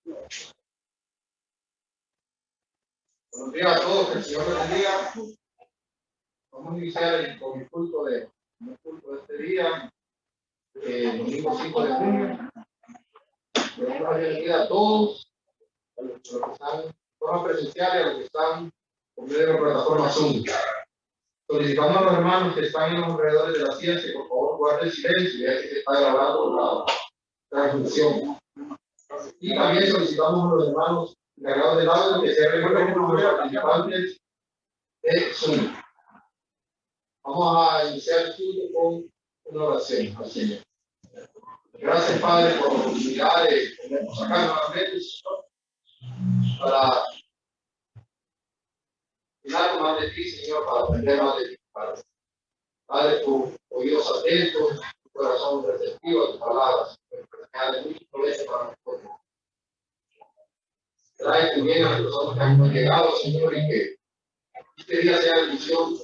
Buenos días a todos, que el Señor les bendiga. Vamos a iniciar con el culto de este día, domingo 5 de junio. Le damos la bienvenida a todos, a los que están de forma presencial y a los que están por medio de la plataforma Zoom. Solicitamos a los hermanos que están en los alrededores de la silla que por favor guarden silencio, ya que se está grabando la transmisión. Y también solicitamos a los hermanos encargados del audio que se recuerden con los participantes de Zoom. Vamos a iniciar el estudio con una oración al Señor. Gracias, Padre, por la oportunidad de podernos acá nuevamente, Señor, para mirar más de ti, Señor, para aprender más de ti, Padre. Padre, tus oídos atentos, tu corazón receptivo a tus palabras, para que de mucho provecho para nosotros. Trae también a las personas que han llegado, Señor, y que este día sea bendición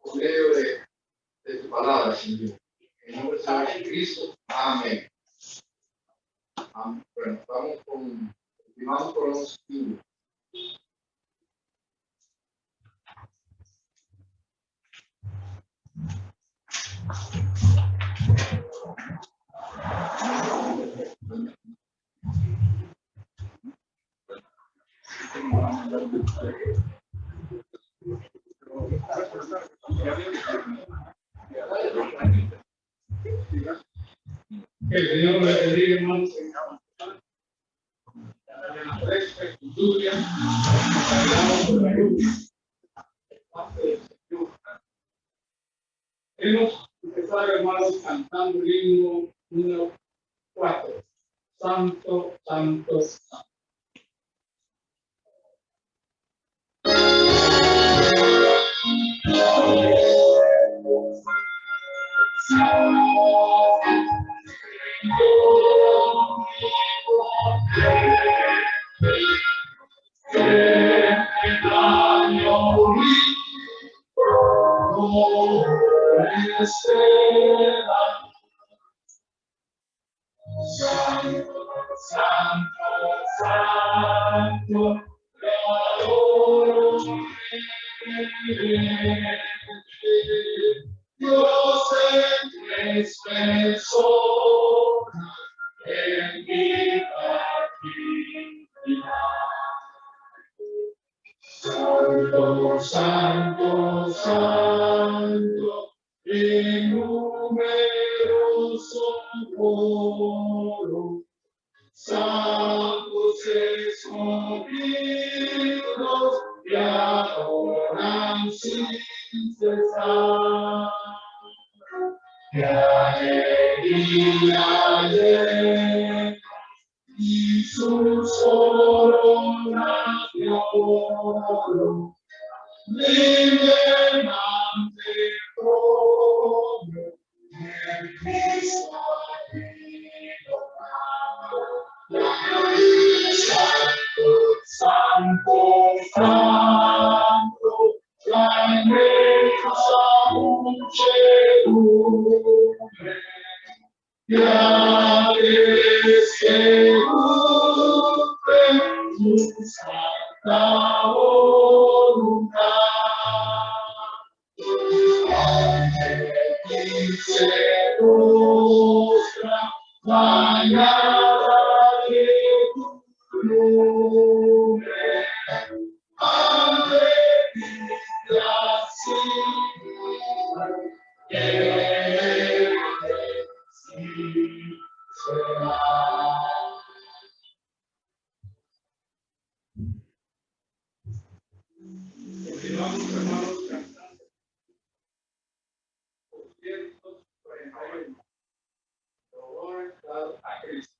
por medio de tu palabra, Señor. En el nombre de Señor Jesucristo. Amén. Amén. Bueno, continuamos con los estudios. Que el Señor le bendiga, hermanos. Queremos empezar, hermanos, cantando el himno número 4. Santo, santo, santo. Santo, santo, santo, te adoro, Dios en tres personas, en mi actividad. Santo, santo, santo, en numeroso coro, santos escogidos que adoran sin cesar. Que alegría llena y sus coronas de oro brillan ante el trono de Cristo Santo, santo, la inmensa muchedumbre de ángeles que cumplen tu santa voluntad. Ante ti se postra bañada de tu nombre, ante ti así será. Continuamos, hermanos, cantando. 241. Glorificado a Cristo.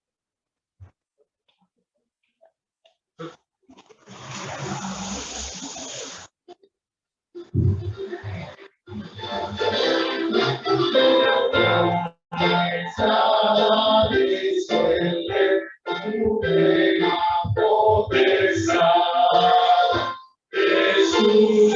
Jesús,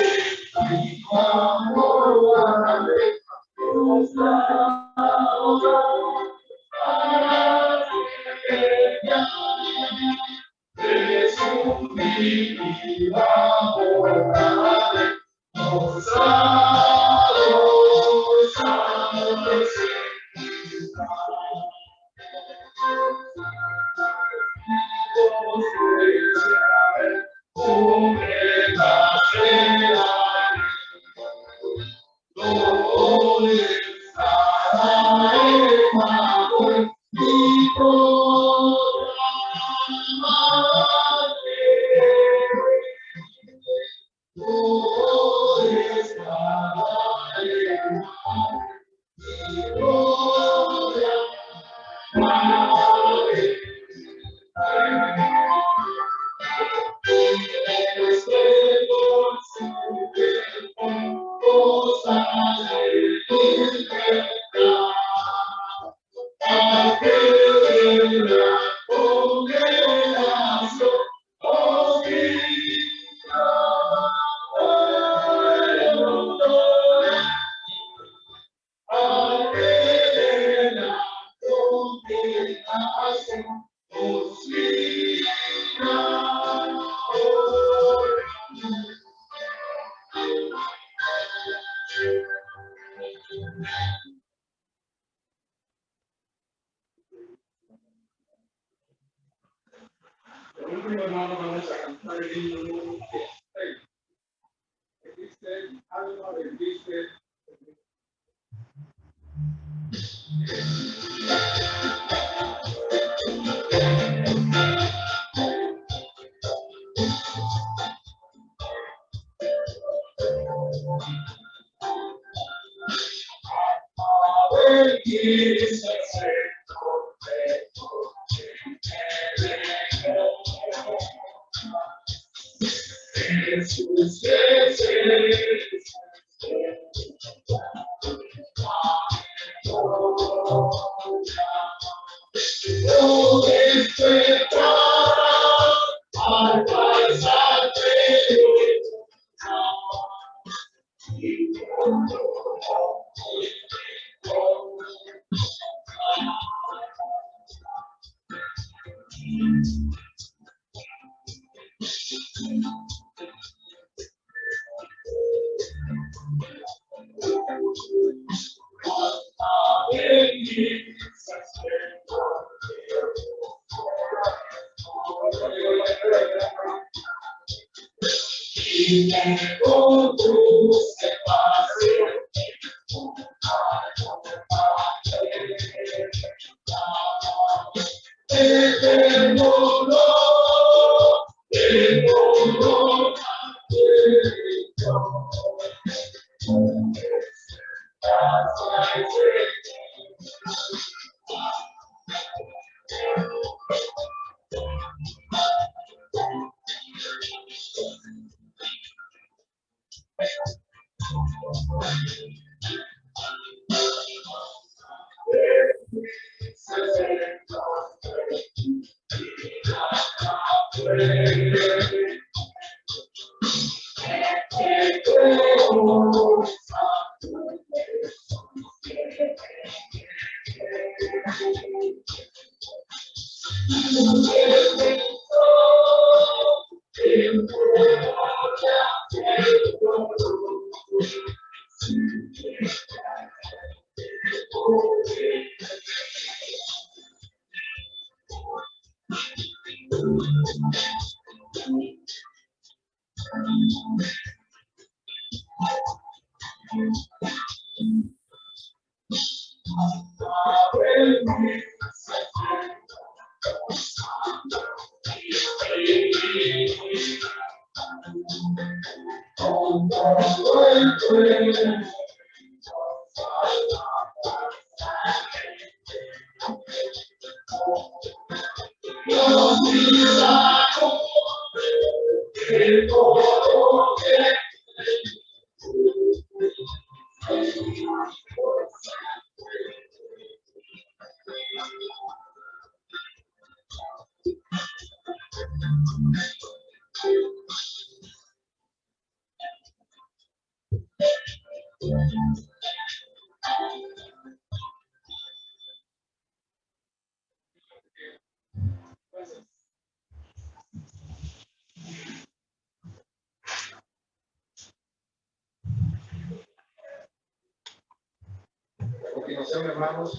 A continuación, hermanos,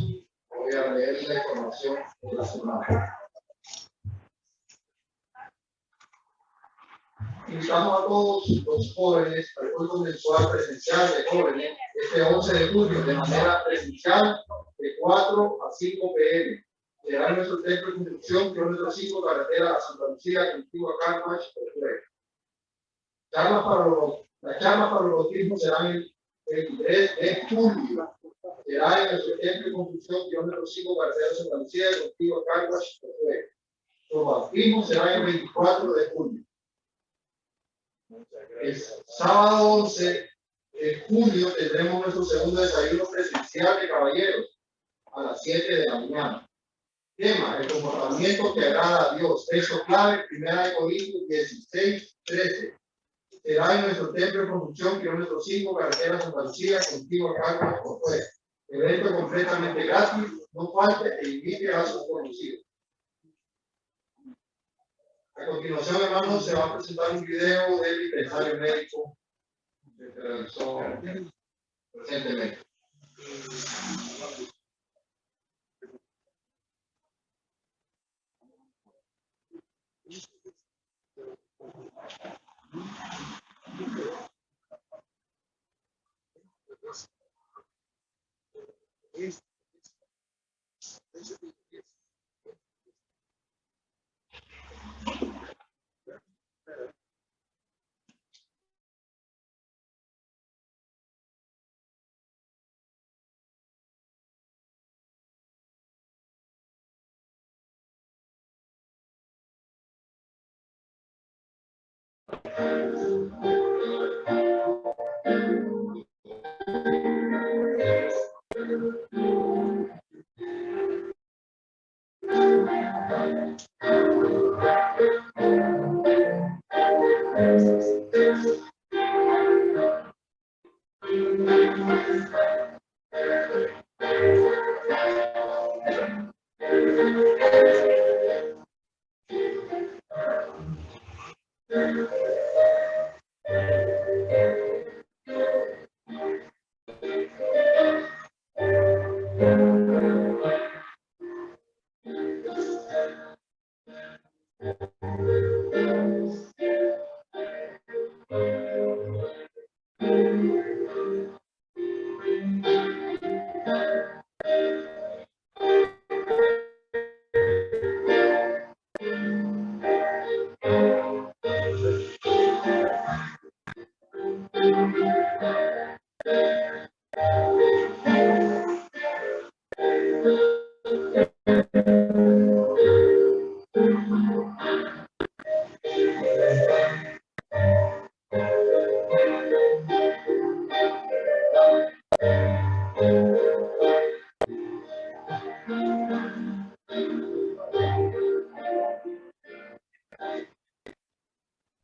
Voy a leer la información de la semana. Invitamos a todos los jóvenes al culto mensual presencial de jóvenes este 11 de julio de manera presencial de 4 a 5 p.m. Será en nuestro templo de construcción, kilómetro 5, carretera a Santa Lucía, Antigua Carpach, las charlas para los bautismos serán el 23 de julio. Será en nuestro templo de construcción, kilómetro 5, carretera a Santa Lucía, Antigua Carpach, los bautismos serán el 24 de julio. El sábado 11 de julio tendremos nuestro segundo desayuno presencial de caballeros a las 7 de la mañana. Tema: el comportamiento que agrada a Dios. Texto clave: 1 Corintios 16, 13. Será en nuestro templo de construcción, kilómetro 5, carretera Santa Lucía, contigo a cargo por fuera. Evento completamente gratis. No falte e invite a sus conocidos. A continuación, hermanos, se va a presentar un video del dispensario médico que se realizó recientemente.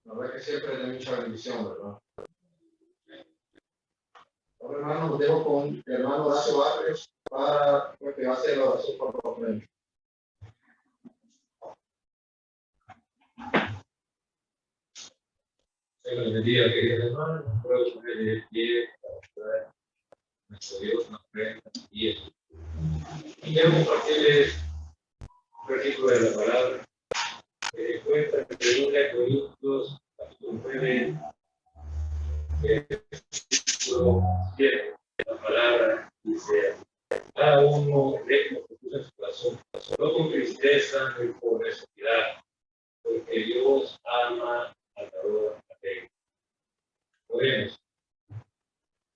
La verdad que siempre es de mucha bendición, ¿verdad? Ahora, hermano, nos dejo con el hermano Horacio Barrios para que va a hacer la oración por los premios. Buenos días, queridos hermanos. Puedo poner de pie para nuestro Dios nos prenda y quiero compartirles un versículo de la palabra que se encuentra en 2 Corintios, capítulo 9, versículo 7. La palabra dice: cada uno deje lo que puso en su corazón, no con tristeza ni por necesidad, porque Dios ama al dador alegre. Oremos.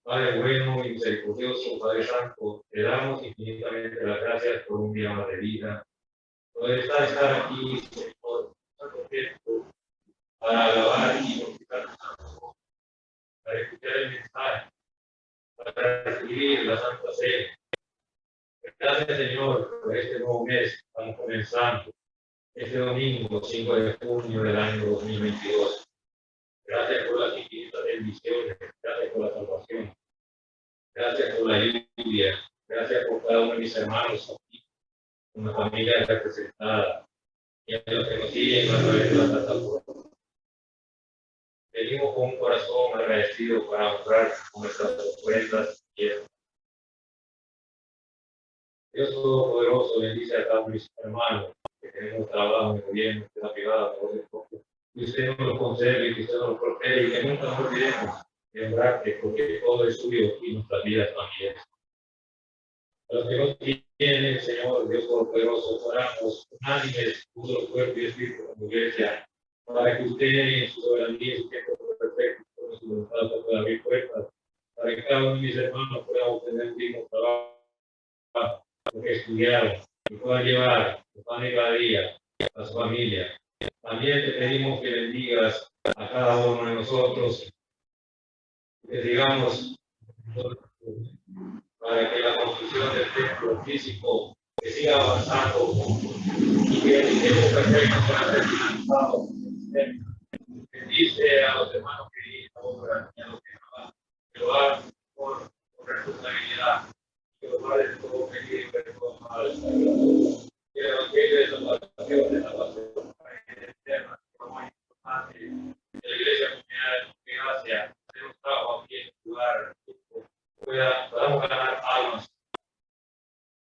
Padre bueno y misericordioso, Padre Santo, te damos infinitamente las gracias por un día más de vida, por estar aquí, Señor, tanto tiempo para alabar y glorificar tu santo nombre, para escuchar el mensaje, para recibir la Santa Cena. Gracias, Señor, por este nuevo mes que estamos comenzando, este domingo 5 de junio del año 2022. Gracias por las infinitas bendiciones, gracias por la salvación. Gracias por la lluvia, gracias por cada uno de mis hermanos aquí, una familia representada, y a los que nos siguen a través de la plataforma. Venimos con un corazón agradecido para honrar con nuestras ofrendas y Dios Todopoderoso bendice a todos mis hermanos que tenemos trabajo en el gobierno, en la privada, que usted nos lo conserve, que usted nos lo protege y que nunca nos olvidemos de orarte, porque todo es suyo y nuestras vidas también. A los que no tienen, Señor, Dios Todopoderoso, oramos unánimes, puro cuerpo y espíritu como iglesia, para que usted en su soberanía y su tiempo perfecto, con su voluntad, pueda abrir puertas, para que cada uno de mis hermanos pueda obtener un digno trabajo, porque estudiaron, y puedan llevar el pan de cada día a su familia. También te pedimos que bendigas a cada uno de nosotros, que digamos, para que la construcción del templo físico que siga avanzando y que el tiempo perfecto pueda ser finalizado. Bendice a los hermanos que dirigen la obra y a los que lo hagan con responsabilidad, que los padres de todo peligro y perdón mal. Que el evangelio de salvación, de salvación para que eterna, como es importante, que la iglesia comunidad de gracia, de un trabajo aquí en el lugar, podamos ganar almas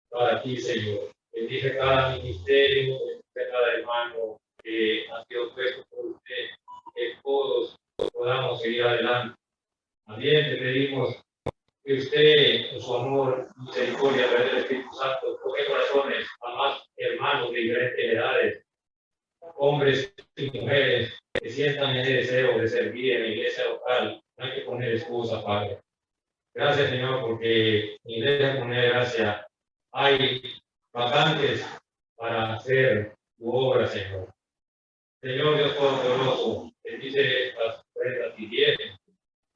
para ti, Señor. Bendice cada ministerio, bendice cada hermano que ha sido puesto por usted, que todos podamos seguir adelante. También te pedimos que usted, con su amor y misericordia a través del Espíritu Santo, toque corazones a más hermanos de diferentes edades, hombres y mujeres, que sientan el deseo de servir en la iglesia local. No hay que poner excusas, Padre. Gracias, Señor, porque en Iglesia Comunidad de Gracia hay vacantes para hacer tu obra, Señor. Señor Dios Todopoderoso, bendice estas ofrendas y bienes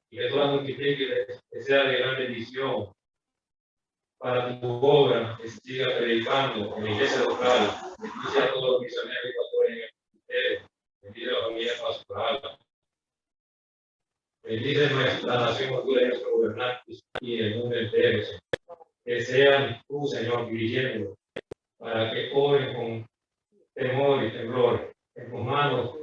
y que tú las multipliques, que sea de gran bendición para tu obra, que se siga predicando en la iglesia local. Bendice a todos los misioneros y pastores en el ministerio. Bendice a la familia pastoral. Bendice nuestra nación, cultura y nuestros gobernantes y el mundo entero, Señor. Que sean tú, Señor, dirigiendo para que obren con temor y temblor. En tus manos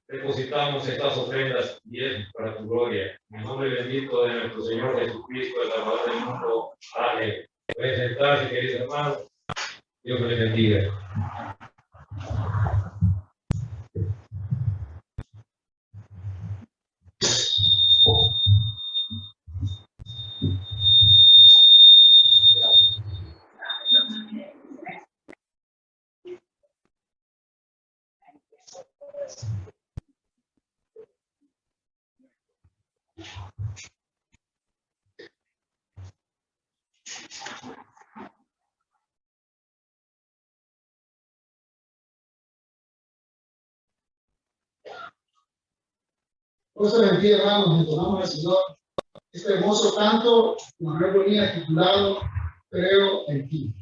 depositamos estas ofrendas y es para tu gloria. En el nombre bendito de nuestro Señor Jesucristo, el Salvador del mundo. Amén. Pueden sentarse, queridos hermanos. Dios les bendiga. Por eso bendiga, hermanos, entonamos al Señor este hermoso canto, como yo ponía titulado Creo en ti.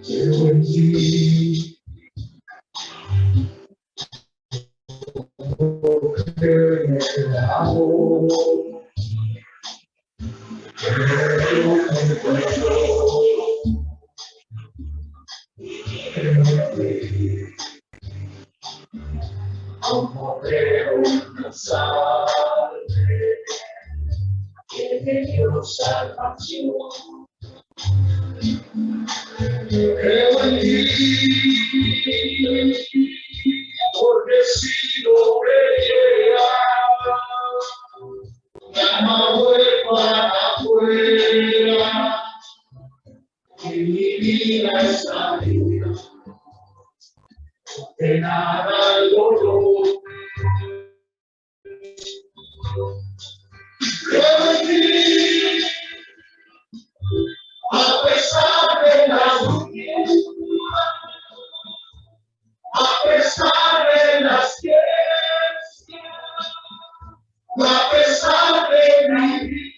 Creo en ti. Creo en el amor. Creo en el corazón. Creo en ti. Como creo en la sangre que me dio salvación. Creo en ti, porque si lo creyera, nada vuelvo para afuera, y mi vida está libre, de nada el dolor. Creo en ti, a pesar de las dudas, a pesar de las guerras, a pesar de mi vida,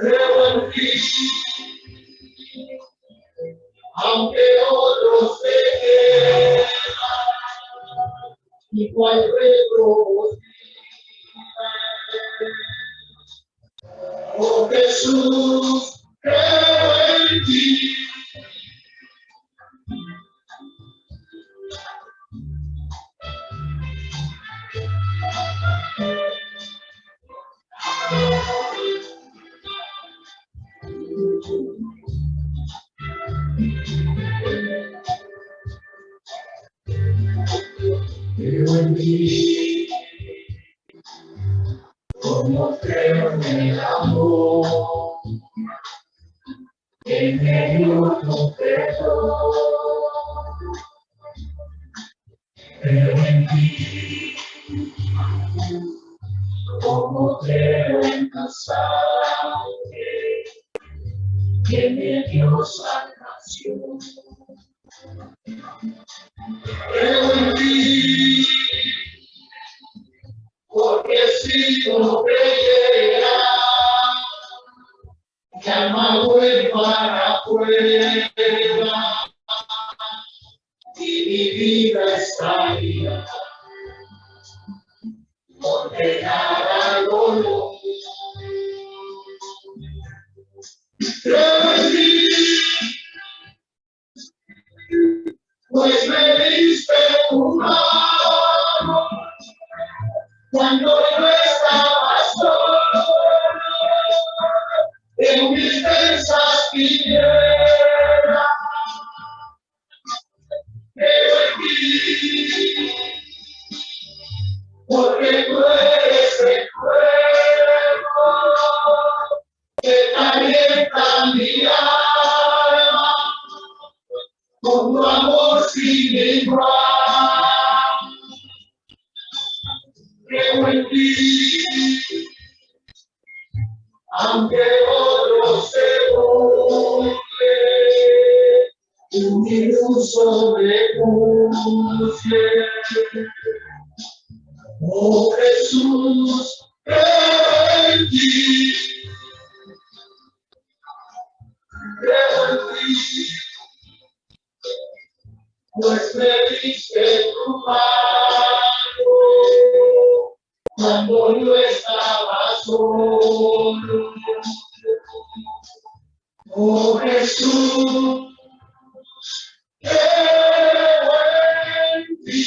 creo en ti, aunque otros se quedan, igual reproduciré. Oh Jesús, creo en ti. Creo en ti, como creo en el amor, que me dio tu perdón. Creo en ti, como creo en tu sangre, que me dio salvación. Creo en ti, porque si no creyera, llama voy para afuera y mi vida estaría condenada al dolor. Creo en ti, pues me diste tu mano cuando yo estaba solo en mis densas tinieblas. Creo en ti, porque tú eres el fuego que calienta mi alma con tu amor sin igual. Creo en ti, aunque otros se burlen, tú mi luz sobrepuste. Oh Jesús, creo en ti, creo en ti, pues me diste tu mano cuando yo estaba solo. Oh Jesús, creo en ti.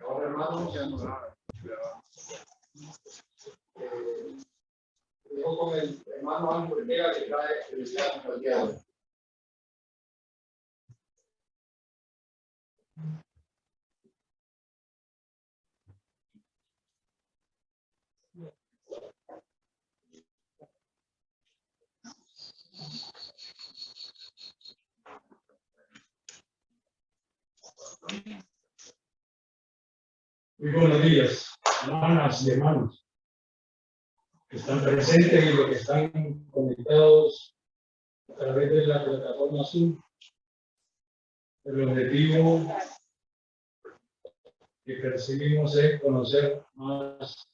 Ahora, hermanos, ya no dejo con el hermano Ángel Ortega que trae el Estado para el día de hoy. Muy buenos días, hermanas y hermanos que están presentes y los que están conectados a través de la plataforma Zoom. El objetivo que perseguimos es conocer más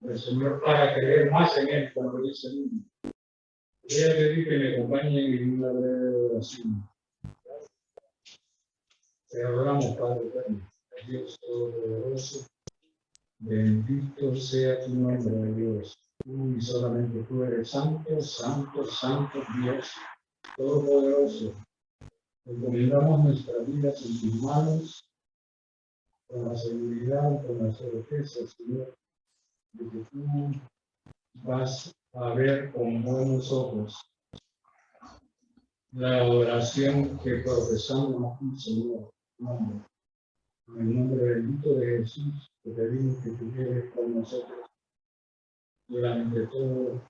del Señor para creer más en Él, como dice el libro. Voy a pedir que me acompañen en una breve oración. Te adoramos, Padre eterno, Dios todopoderoso. Bendito sea tu nombre, Dios. Tú y solamente tú eres santo, santo, santo Dios todopoderoso. Encomendamos nuestras vidas en tus manos, con la seguridad, con la certeza, Señor, de que tú vas a ver con buenos ojos la oración que profesamos aquí, Señor. En el nombre bendito de Jesús, te pedimos que tú quedes con nosotros. nosotros durante todo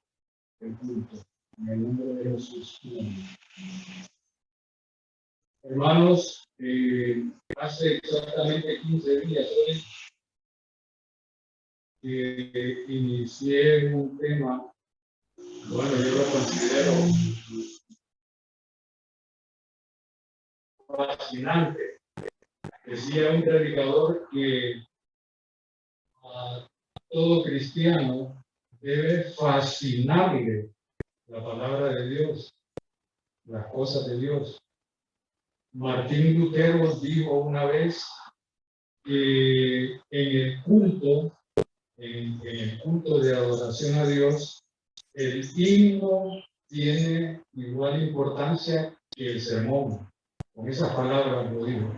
el culto. En el nombre de Jesús. Amén. Hermanos, hace exactamente 15 días hoy que inicié un tema, bueno, yo lo considero fascinante. Decía un predicador que a todo cristiano debe fascinarle la palabra de Dios, las cosas de Dios. Martín Lutero dijo una vez que en el culto de adoración a Dios, el himno tiene igual importancia que el sermón. Con esas palabras lo digo.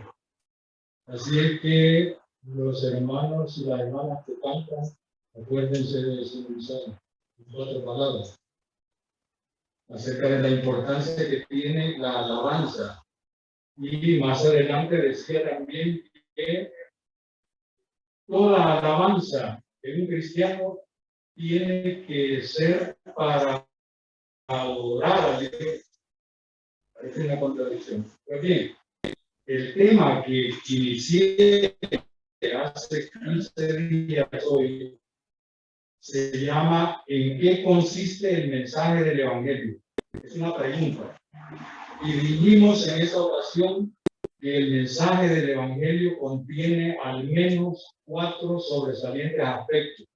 Así es que los hermanos y las hermanas que cantan, acuérdense de ese mensaje, en 4 palabras, acerca de la importancia que tiene la alabanza. Y más adelante decía también que toda alabanza de un cristiano tiene que ser para adorar a Dios. Parece una contradicción. Pues bien, el tema que inicié hace 15 días hoy se llama ¿en qué consiste el mensaje del Evangelio? Es una pregunta. Y dijimos en esa ocasión que el mensaje del Evangelio contiene al menos 4 sobresalientes aspectos.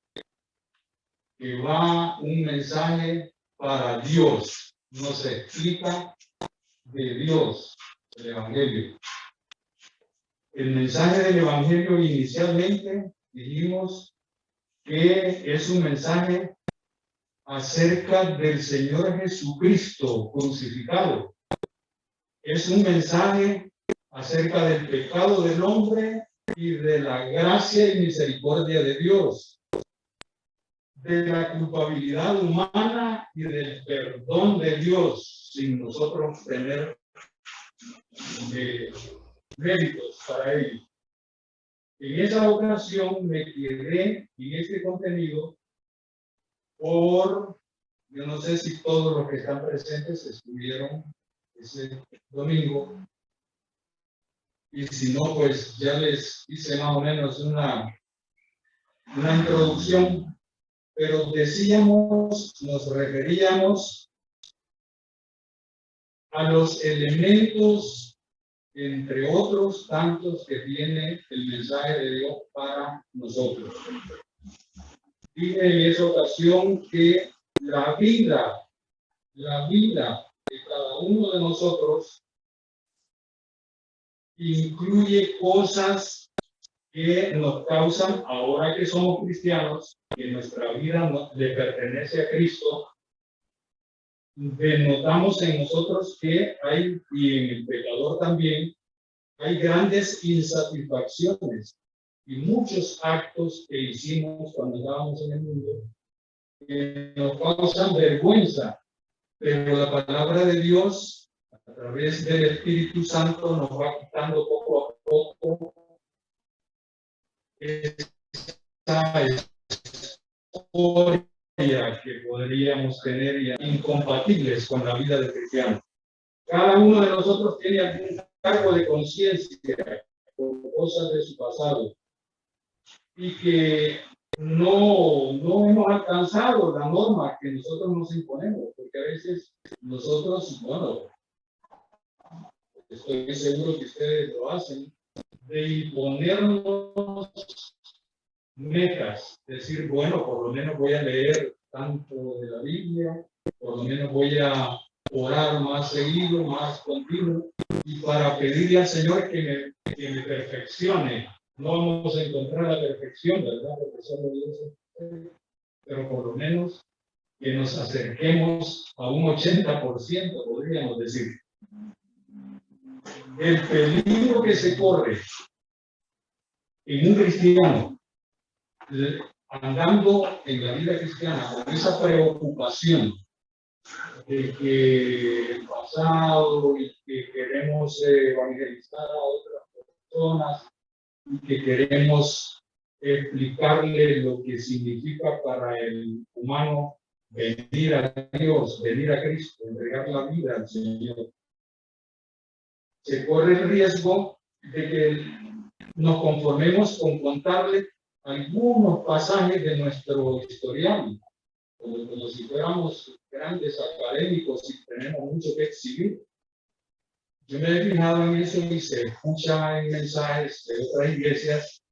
Que va un mensaje para Dios, nos explica de Dios el Evangelio. El mensaje del Evangelio inicialmente dijimos que es un mensaje acerca del Señor Jesucristo crucificado. Es un mensaje acerca del pecado del hombre y de la gracia y misericordia de Dios, de la culpabilidad humana y del perdón de Dios, sin nosotros tener méritos para ello. En esa ocasión me quedé en este contenido yo no sé si todos los que están presentes estuvieron ese domingo, y si no, pues ya les hice más o menos una introducción, pero nos referíamos a los elementos, entre otros tantos, que tiene el mensaje de Dios para nosotros. Dije en esa ocasión que la vida de cada uno de nosotros incluye cosas que nos causan, ahora que somos cristianos, que nuestra vida le pertenece a Cristo, denotamos en nosotros que hay, y en el pecador también, hay grandes insatisfacciones y muchos actos que hicimos cuando estábamos en el mundo que nos causan vergüenza, pero la palabra de Dios, a través del Espíritu Santo, nos va quitando poco a poco esa historia que podríamos tener incompatibles con la vida del cristiano. Cada uno de nosotros tiene algún cargo de conciencia por cosas de su pasado y que no hemos alcanzado la norma que nosotros nos imponemos, porque a veces nosotros, bueno, estoy seguro que ustedes lo hacen, de imponernos metas, decir, bueno, por lo menos voy a leer tanto de la Biblia, por lo menos voy a orar más seguido, más continuo, y para pedirle al Señor que me perfeccione. No vamos a encontrar la perfección, ¿verdad? Porque solo Dios es, pero por lo menos que nos acerquemos a un 80%, podríamos decir. El peligro que se corre en un cristiano, andando en la vida cristiana con esa preocupación de que el pasado y que queremos evangelizar a otras personas y que queremos explicarle lo que significa para el humano venir a Dios, venir a Cristo, entregar la vida al Señor. Se corre el riesgo de que nos conformemos con contarle algunos pasajes de nuestro historial, como si fuéramos grandes académicos y tenemos mucho que exhibir. Yo me he fijado en eso y se escucha en mensajes de otras iglesias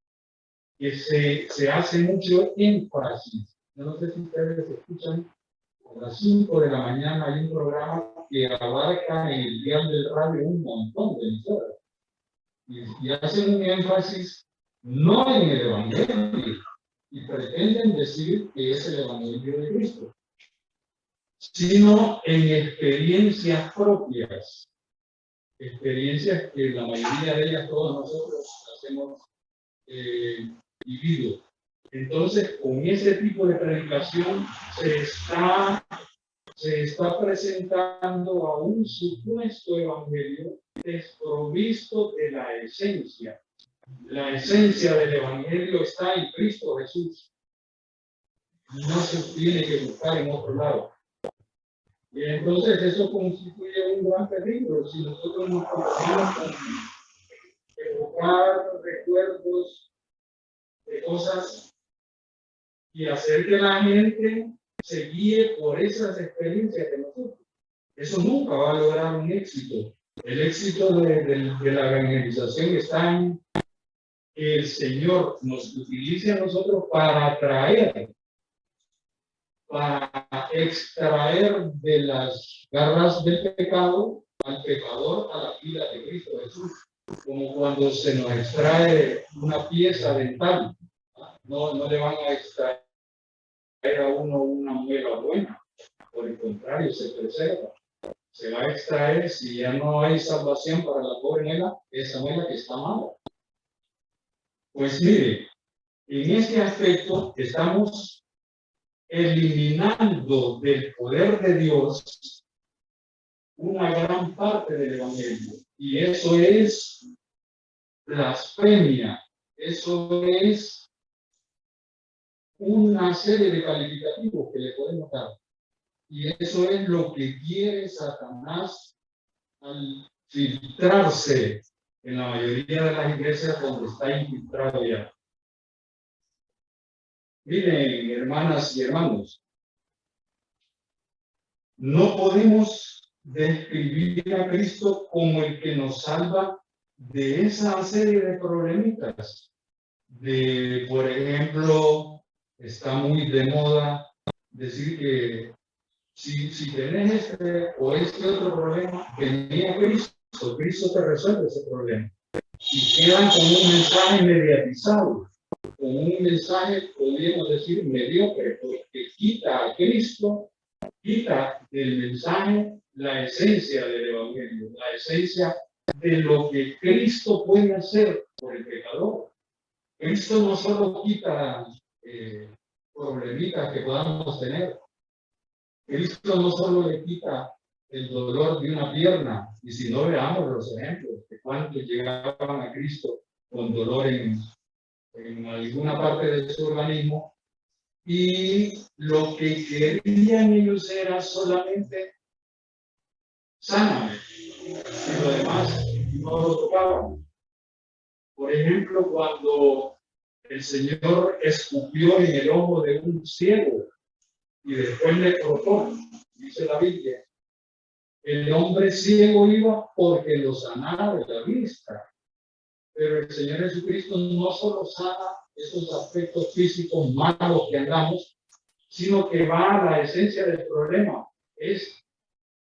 que se hace mucho énfasis. Yo no sé si ustedes escuchan, a las 5 de la mañana hay un programa que abarca en el dial del radio un montón de emisoras. Y hacen un énfasis no en el Evangelio, y pretenden decir que es el Evangelio de Cristo, sino en experiencias propias, experiencias que la mayoría de ellas todos nosotros las hemos vivido. Entonces, con ese tipo de predicación se está presentando a un supuesto evangelio desprovisto de la esencia. La esencia del evangelio está en Cristo Jesús. No se tiene que buscar en otro lado. Y entonces eso constituye un gran peligro si nosotros nos comenzamos con evocar recuerdos de cosas y hacer que la gente se guíe por esas experiencias de nosotros. Eso nunca va a lograr un éxito. El éxito de la evangelización está en que el Señor nos utilice a nosotros para atraer, para extraer de las garras del pecado al pecador a la vida de Cristo Jesús. Como cuando se nos extrae una pieza dental. No le van a extraer a uno una muela buena, por el contrario, se preserva. Se va a extraer, si ya no hay salvación para la pobre muela, esa muela que está mala. Pues mire, en este aspecto estamos eliminando del poder de Dios una gran parte del Evangelio. Y eso es blasfemia, eso es una serie de calificativos que le podemos dar. Y eso es lo que quiere Satanás al filtrarse en la mayoría de las iglesias donde está infiltrado ya. Miren, hermanas y hermanos, no podemos describir a Cristo como el que nos salva de esa serie de problemitas. Por ejemplo, está muy de moda decir que si tenés este o este otro problema, vení a Cristo, Cristo te resuelve ese problema. Y quedan con un mensaje mediatizado, con un mensaje, podríamos decir, mediocre, porque quita a Cristo, quita del mensaje la esencia del Evangelio, la esencia de lo que Cristo puede hacer por el pecador. Cristo no solo quita problemitas que podamos tener. Cristo no solo le quita el dolor de una pierna, y si no veamos los ejemplos de cuántos llegaban a Cristo con dolor en alguna parte de su organismo, y lo que querían ellos era solamente sáname, y lo demás no lo tocaban. Por ejemplo, cuando el Señor escupió en el ojo de un ciego y después le frotó, dice la Biblia, el hombre ciego iba porque lo sanaba de la vista. Pero el Señor Jesucristo no solo sana esos aspectos físicos malos que andamos, sino que va a la esencia del problema, es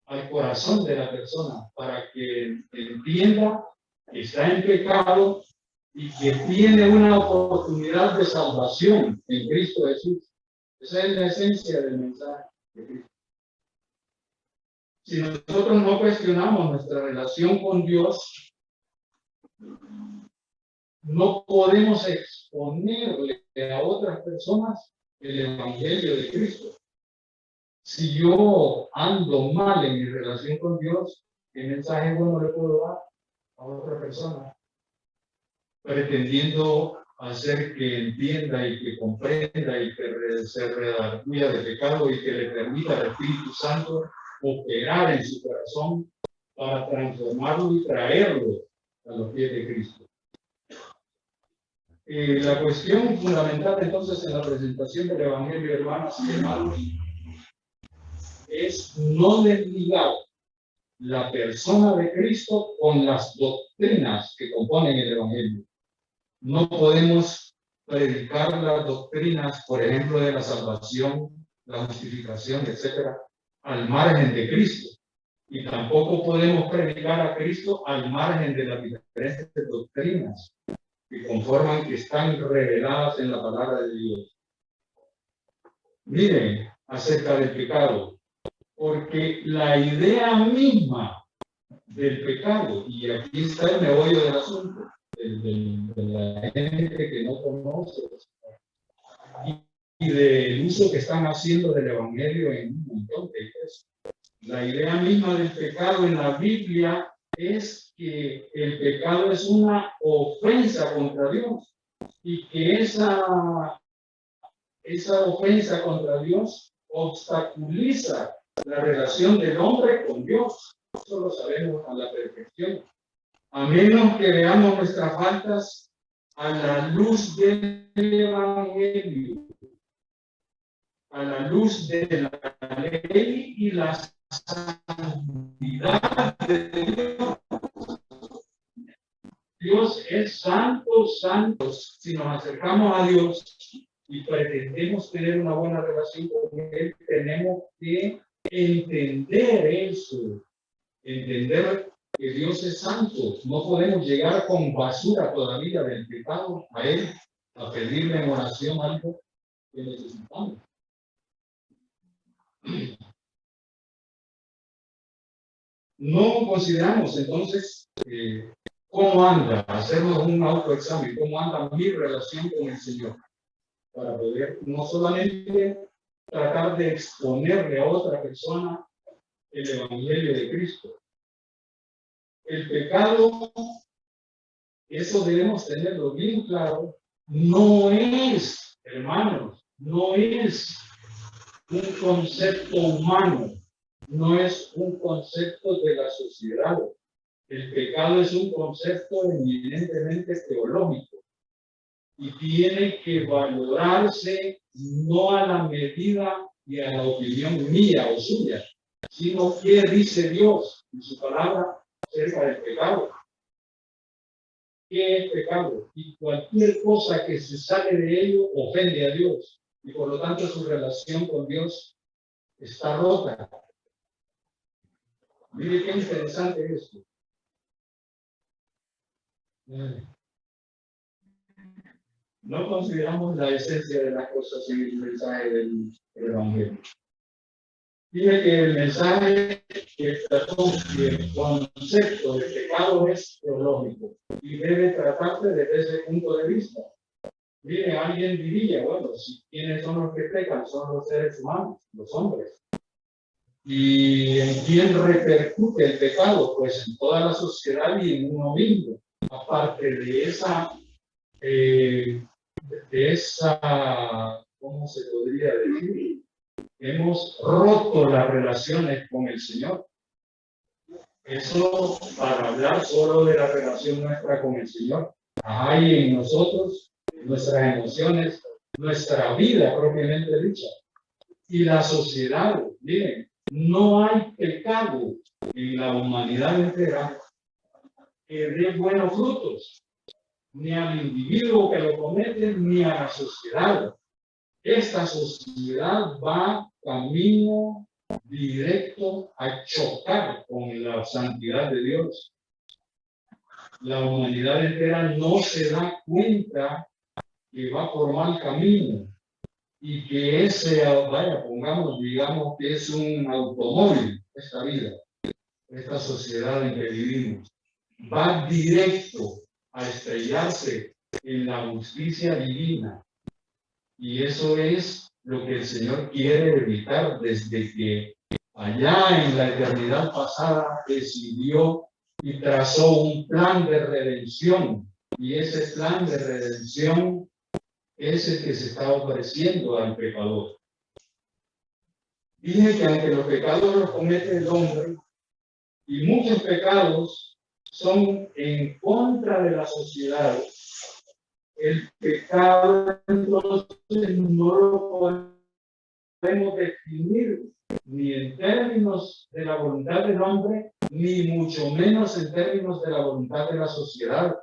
al corazón de la persona, para que entienda que está en pecado y que tiene una oportunidad de salvación en Cristo Jesús. Esa es la esencia del mensaje de Cristo. Si nosotros no cuestionamos nuestra relación con Dios, no podemos exponerle a otras personas el Evangelio de Cristo. Si yo ando mal en mi relación con Dios, ¿qué mensaje bueno le puedo dar a otra persona? Pretendiendo hacer que entienda y que comprenda y que se redarguya de pecado y que le permita al Espíritu Santo operar en su corazón para transformarlo y traerlo a los pies de Cristo. La cuestión fundamental entonces en la presentación del Evangelio, hermanas y hermanos, es no desligar la persona de Cristo con las doctrinas que componen el Evangelio. No podemos predicar las doctrinas, por ejemplo, de la salvación, la justificación, etcétera, al margen de Cristo. Y tampoco podemos predicar a Cristo al margen de las diferentes doctrinas que conforman, que están reveladas en la palabra de Dios. Miren, acerca del pecado, porque la idea misma del pecado, y aquí está el meollo del asunto, de la gente que no conoce, y del uso que están haciendo del Evangelio en un montón de cosas. La idea misma del pecado en la Biblia es que el pecado es una ofensa contra Dios y que esa ofensa contra Dios obstaculiza la relación del hombre con Dios. Eso lo sabemos a la perfección. A menos que veamos nuestras faltas a la luz del Evangelio, a la luz de la ley y la santidad de Dios. Dios es santo, santo. Si nos acercamos a Dios y pretendemos tener una buena relación con Él, tenemos que entender eso, entender que Dios es santo. No podemos llegar con basura todavía del pecado a Él, a pedirle en oración algo que necesitamos. No consideramos entonces cómo anda, hacernos un autoexamen, cómo anda mi relación con el Señor, para poder no solamente tratar de exponerle a otra persona el Evangelio de Cristo. El pecado, eso debemos tenerlo bien claro, no es, hermanos, no es un concepto humano, no es un concepto de la sociedad. El pecado es un concepto eminentemente teológico y tiene que valorarse no a la medida y a la opinión mía o suya, sino qué dice Dios en su palabra acerca del pecado. ¿Qué es pecado? Y cualquier cosa que se sale de ello ofende a Dios y por lo tanto su relación con Dios está rota. Mire qué interesante es esto. No consideramos la esencia de las cosas en el mensaje del Evangelio. Dice que el mensaje, que el concepto de pecado es teológico y debe tratarse desde ese punto de vista. Mire, alguien diría, bueno, si ¿quiénes son los que pecan? Son los seres humanos, los hombres. ¿Y en quién repercute el pecado? Pues en toda la sociedad y en uno mismo. Aparte de esa, ¿cómo se podría decir? Hemos roto las relaciones con el Señor. Eso para hablar solo de la relación nuestra con el Señor. Hay en nosotros nuestras emociones, nuestra vida propiamente dicha. Y la sociedad, miren, no hay pecado en la humanidad entera que dé buenos frutos, ni al individuo que lo comete, ni a la sociedad. Esta sociedad va camino directo a chocar con la santidad de Dios. La humanidad entera no se da cuenta que va por mal camino y que digamos que es un automóvil, esta vida, esta sociedad en que vivimos, va directo a estrellarse en la justicia divina. Y eso es lo que el Señor quiere evitar desde que allá en la eternidad pasada decidió y trazó un plan de redención y ese plan de redención es el que se está ofreciendo al pecador. Dije que aunque los pecados los comete el hombre, y muchos pecados son en contra de la sociedad, el pecado entonces no lo podemos definir ni en términos de la voluntad del hombre, ni mucho menos en términos de la voluntad de la sociedad.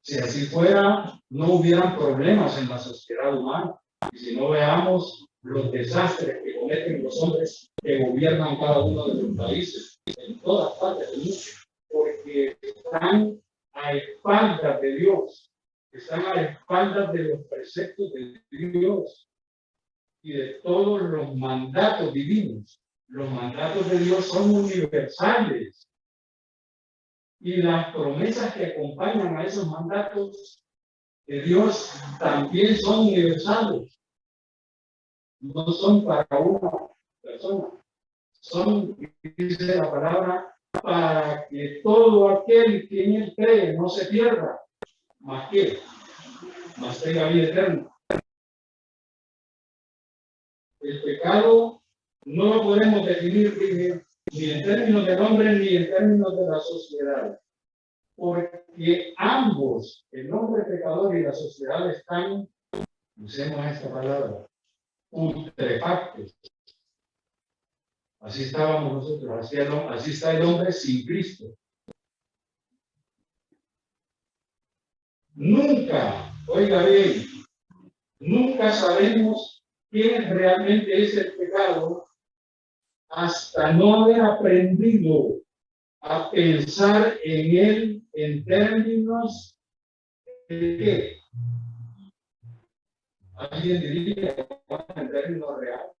Si así fuera, no hubieran problemas en la sociedad humana. Y si no, veamos los desastres que cometen los hombres que gobiernan cada uno de los países, en todas partes del mundo, porque están a espaldas de Dios, están a espaldas de los preceptos de Dios y de todos los mandatos divinos. Los mandatos de Dios son universales. Y las promesas que acompañan a esos mandatos de Dios también son universales. No son para una persona. Son, dice la palabra, para que todo aquel que en él cree no se pierda, más tenga vida eterna. El pecado no lo podemos definir ni en términos del hombre ni en términos de la sociedad, porque ambos, el hombre pecador y la sociedad, están, usemos esta palabra, putrefactos. Así estábamos nosotros, así está el hombre sin Cristo. Nunca, oiga bien, nunca sabemos quién realmente es el pecado hasta no haber aprendido a pensar en él en términos de qué. Alguien diría en términos reales.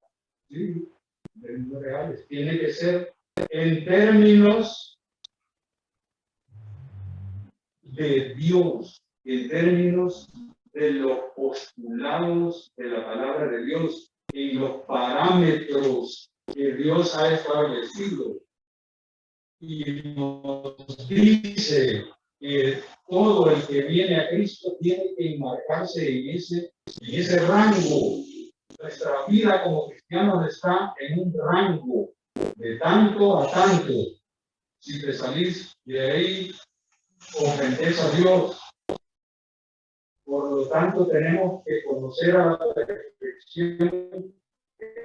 Sí, en términos reales. Tiene que ser en términos de Dios, en términos de los postulados de la palabra de Dios, en los parámetros que Dios ha establecido. Y nos dice que todo el que viene a Cristo tiene que enmarcarse en ese rango. Nuestra vida como cristianos está en un rango de tanto a tanto. Si te salís de ahí, ofendes a Dios. Por lo tanto, tenemos que conocer a la perfección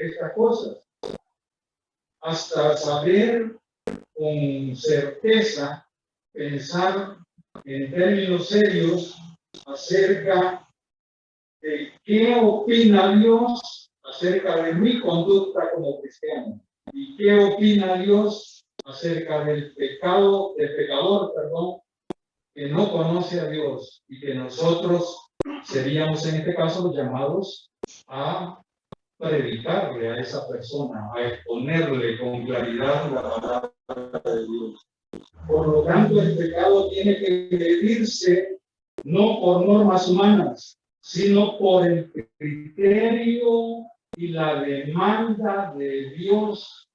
estas cosas, hasta saber con certeza pensar en términos serios acerca de qué opina Dios acerca de mi conducta como cristiano y qué opina Dios acerca del pecador, que no conoce a Dios y que nosotros seríamos en este caso llamados a predicarle a esa persona, a exponerle con claridad la palabra de Dios. Por lo tanto, el pecado tiene que medirse no por normas humanas, sino por el criterio y la demanda de Dios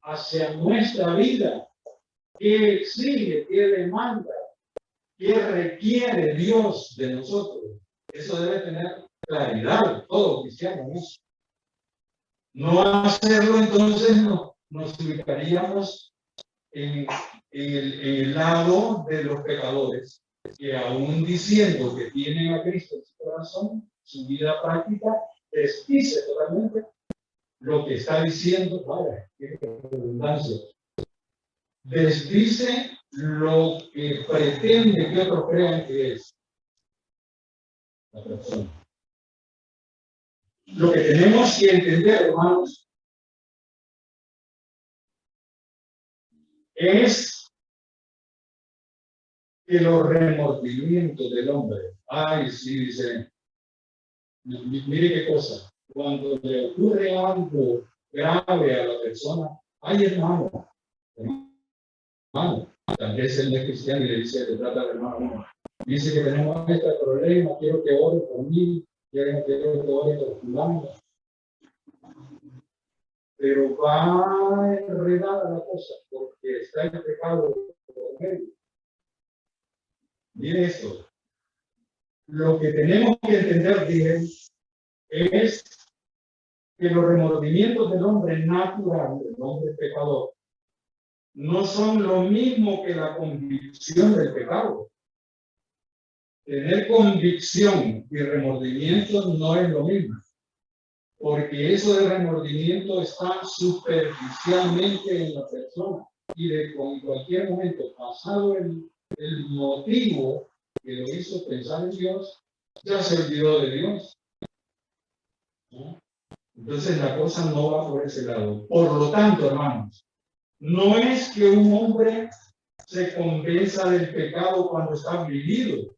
hacia nuestra vida. ¿Qué exige? ¿Qué demanda? ¿Qué requiere Dios de nosotros? Eso debe tener claridad todo cristiano, ¿no? No hacerlo, entonces nos ubicaríamos en el lado de los pecadores, que aún diciendo que tienen a Cristo en su corazón, su vida práctica desdice totalmente lo que está diciendo. Vaya, qué redundancia. Desdice lo que pretende que otros crean que es la persona. Lo que tenemos que entender, hermanos, es que los remordimientos del hombre, ay, sí, dice, mire qué cosa, cuando le ocurre algo grave a la persona, ay, hermano, tal vez él no es cristiano y le dice, se trata de hermano, dice que tenemos este problema, quiero que ore por mí, quiero que ore por fulano. Pero va enredada la cosa, porque está el pecado por medio. Mire esto, Lo que tenemos que entender, dije, es que los remordimientos del hombre natural, del hombre pecador, no son lo mismo que la convicción del pecado. Tener convicción y remordimiento no es lo mismo, porque eso de remordimiento está superficialmente en la persona y en cualquier momento, pasado el motivo que lo hizo pensar en Dios, ya se olvidó de Dios, ¿no? Entonces la cosa no va por ese lado. Por lo tanto, hermanos, no es que un hombre se convenza del pecado cuando está afligido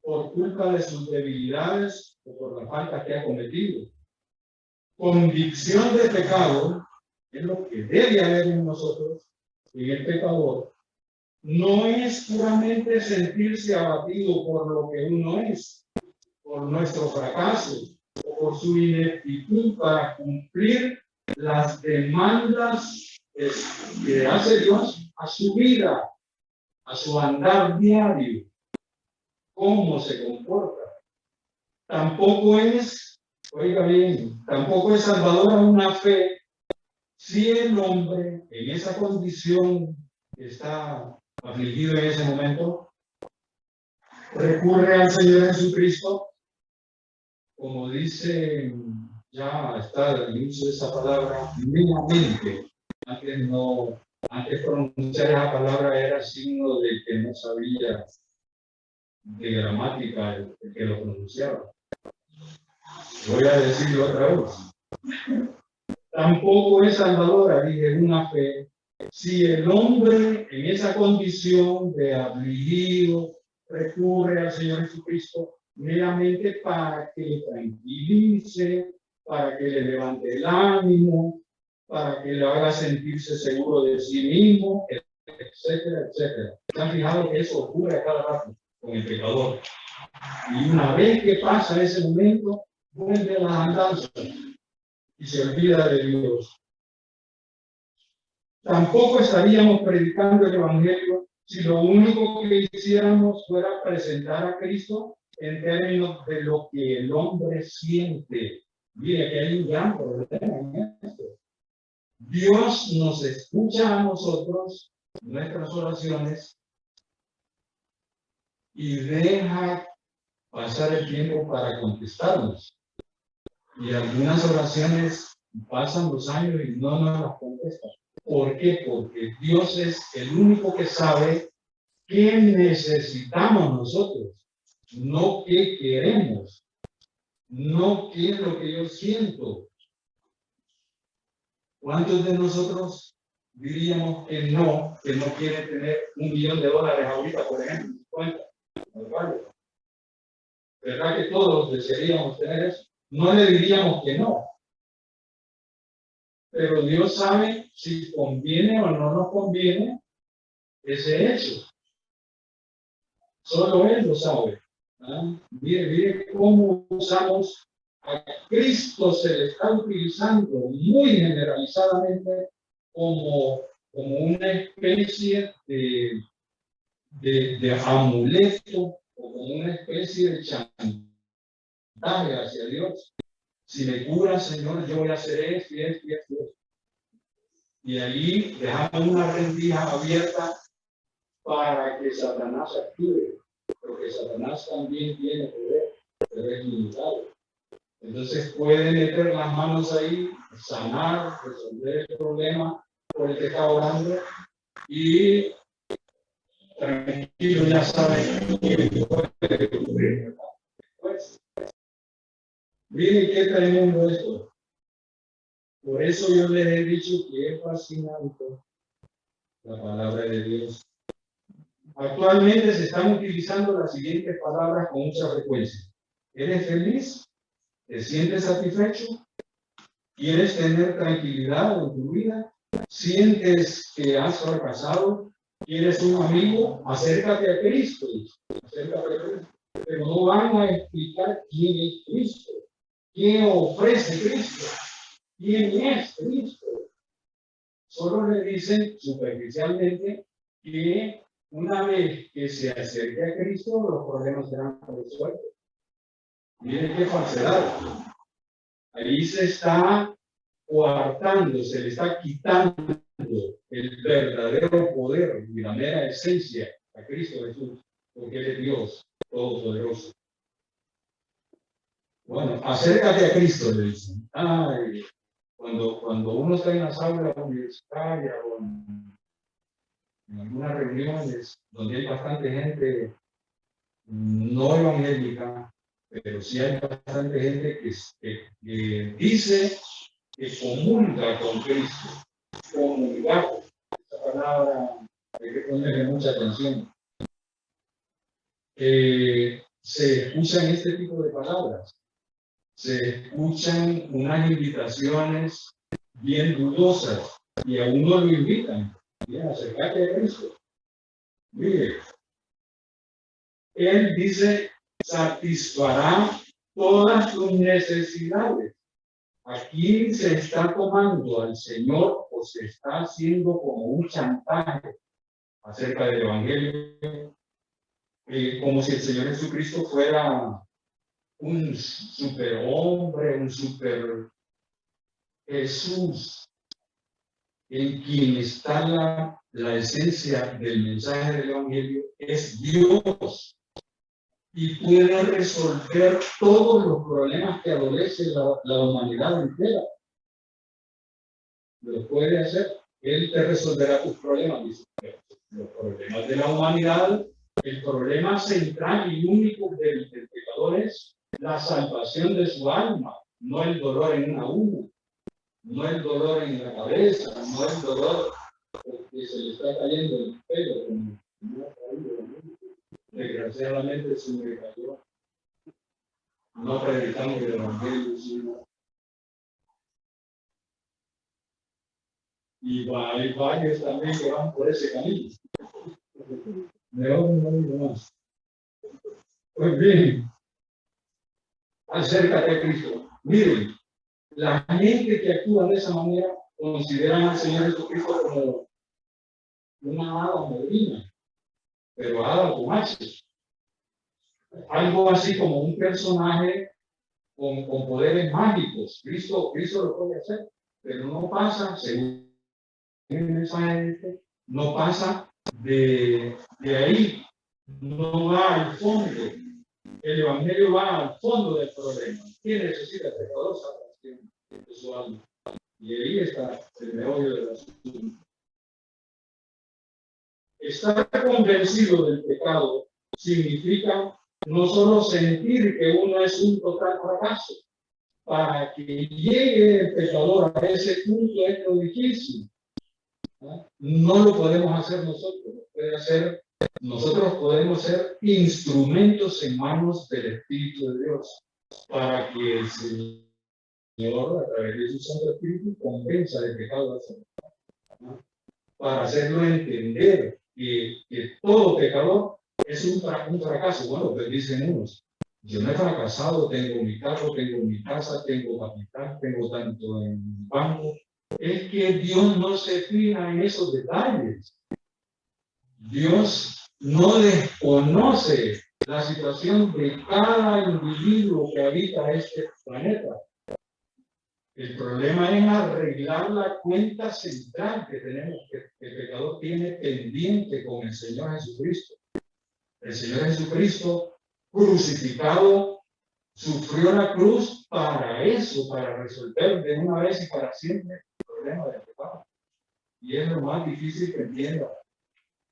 por culpa de sus debilidades o por la falta que ha cometido. Convicción de pecado es lo que debe haber en nosotros, en el pecador. No es puramente sentirse abatido por lo que uno es, por nuestro fracaso o por su ineptitud para cumplir las demandas que hace Dios a su vida, a su andar diario, cómo se comporta. Tampoco es, oiga bien, tampoco es salvadora una fe si el hombre en esa condición que está afligido en ese momento recurre al Señor Jesucristo, como dice, ya está el inicio de esa palabra, meramente. Antes pronunciar esa palabra era signo de que no sabía de gramática el que lo pronunciaba. Voy a decirlo otra vez. Tampoco es salvadora, dije, una fe, si el hombre en esa condición de afligido recurre al Señor Jesucristo meramente para que le tranquilice, para que le levante el ánimo, para que le haga sentirse seguro de sí mismo, etcétera, etcétera. ¿Se han fijado que eso ocurre a cada rato con el pecador? Y una vez que pasa ese momento, vuelve a las andanzas y se olvida de Dios. Tampoco estaríamos predicando el Evangelio si lo único que hiciéramos fuera presentar a Cristo en términos de lo que el hombre siente. Mire que hay un gran problema en esto. Dios nos escucha a nosotros, nuestras oraciones, y deja pasar el tiempo para contestarnos. Y algunas oraciones pasan los años y no nos las contestan. ¿Por qué? Porque Dios es el único que sabe qué necesitamos nosotros, no qué queremos, no qué es lo que yo siento. ¿Cuántos de nosotros diríamos que no quiere tener $1.000.000 ahorita, por ejemplo, en su cuenta? ¿Verdad que todos desearíamos tener eso? No le diríamos que no. Pero Dios sabe si conviene o no nos conviene ese hecho. Solo Él lo sabe. ¿Ah? Mire cómo usamos a Cristo, se le está utilizando muy generalizadamente como una especie de amuleto o como una especie de chantaje hacia Dios. Si me cura, Señor, yo voy a hacer esto y esto y esto. Y ahí dejamos una rendija abierta para que Satanás actúe, porque Satanás también tiene poder, pero es limitado. Entonces puede meter las manos ahí, sanar, resolver el problema por el que está orando y tranquilo, ya saben que puede ocurrir. Pues, miren qué tremendo esto. Por eso yo les he dicho que es fascinante la palabra de Dios. Actualmente se están utilizando las siguientes palabras con mucha frecuencia. ¿Eres feliz? ¿Te sientes satisfecho? ¿Quieres tener tranquilidad en tu vida? ¿Sientes que has fracasado? ¿Quieres un amigo? Acércate a Cristo. Acércate a Cristo. Pero no van a explicar quién es Cristo, qué ofrece Cristo, quién es Cristo. Solo le dicen superficialmente que una vez que se acerque a Cristo, los problemas serán resueltos. Miren qué falsedad. Ahí se está coartando, se le está quitando el verdadero poder y la mera esencia a Cristo Jesús, porque Él es Dios Todopoderoso. Bueno, acércate a Cristo, le dicen. Ay, cuando uno está en las aulas universitarias o en algunas reuniones donde hay bastante gente no evangélica, pero sí hay bastante gente que dice que comulga con Cristo. Comulgar, esa palabra hay que ponerle mucha atención. Se escuchan este tipo de palabras, se escuchan unas invitaciones bien dudosas y a uno lo invitan. Bien, acércate a Cristo. Mire, Él dice, satisfará todas tus necesidades. Aquí se está tomando al Señor o se está haciendo como un chantaje acerca del Evangelio, como si el Señor Jesucristo fuera un superhombre, un super Jesús, en quien está la esencia del mensaje del Evangelio, es Dios. Y puede resolver todos los problemas que adolece la humanidad entera. Lo puede hacer. Él te resolverá tus problemas, dice. Los problemas de la humanidad, el problema central y único del pecador es la salvación de su alma, no el dolor en una uña, no el dolor en la cabeza, no el dolor que se le está cayendo el pelo, como desgraciadamente se me cayó. No predicamos el Evangelio, sino. Y hay varios también que van por ese camino. Mejor no digo más. Pues bien, acércate a Cristo. Miren, la gente que actúa de esa manera consideran al Señor Jesucristo como una hada madrina, pero hada con H. Algo así como un personaje con poderes mágicos. Cristo lo puede hacer, pero no pasa, según el mensaje, no pasa de ahí, no va al fondo. El Evangelio va al fondo del problema. ¿Quién necesita pecador? Salvación de su alma. Y ahí está el meollo del asunto. Estar convencido del pecado significa no solo sentir que uno es un total fracaso. Para que llegue el pecador a ese punto es lo difícil. No lo podemos hacer nosotros. Nosotros podemos ser instrumentos en manos del Espíritu de Dios para que el Señor, a través de su Santo Espíritu, convenza del pecado de esa persona, para hacerlo entender que todo pecador es un fracaso. Bueno, pues dicen unos, yo no he fracasado, tengo mi carro, tengo mi casa, tengo capital, tengo tanto en banco. Es que Dios no se fija en esos detalles. Dios no desconoce la situación de cada individuo que habita este planeta. El problema es arreglar la cuenta central que tenemos, que el pecador tiene pendiente con el Señor Jesucristo. El Señor Jesucristo, crucificado, sufrió la cruz para eso, para resolver de una vez y para siempre el problema del pecado. Y es lo más difícil que entienda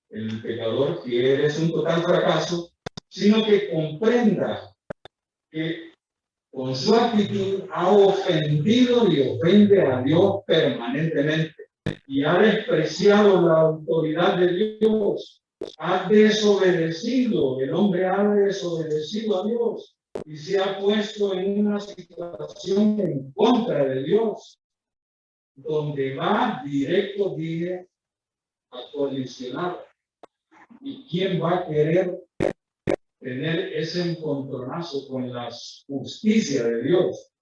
el pecador, que eres un total fracaso, sino que comprenda que con su actitud ha ofendido y ofende a Dios permanentemente y ha despreciado la autoridad de Dios, ha desobedecido, el hombre ha desobedecido a Dios y se ha puesto en una situación en contra de Dios, donde va directo, dije, a colisionar. ¿Y quién va a querer tener ese encontronazo con la justicia de Dios?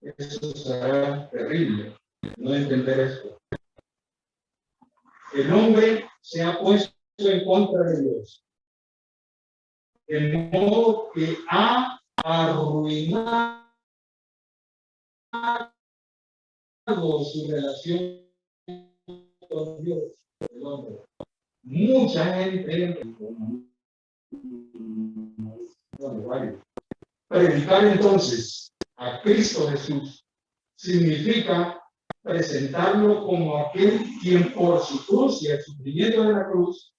Eso será terrible, no entender esto. El hombre se ha puesto en contra de Dios. De modo que ha arruinado su relación con Dios, el hombre. Mucha gente, predicar entonces a Cristo Jesús significa presentarlo como aquel quien por su cruz y el sufrimiento de la cruz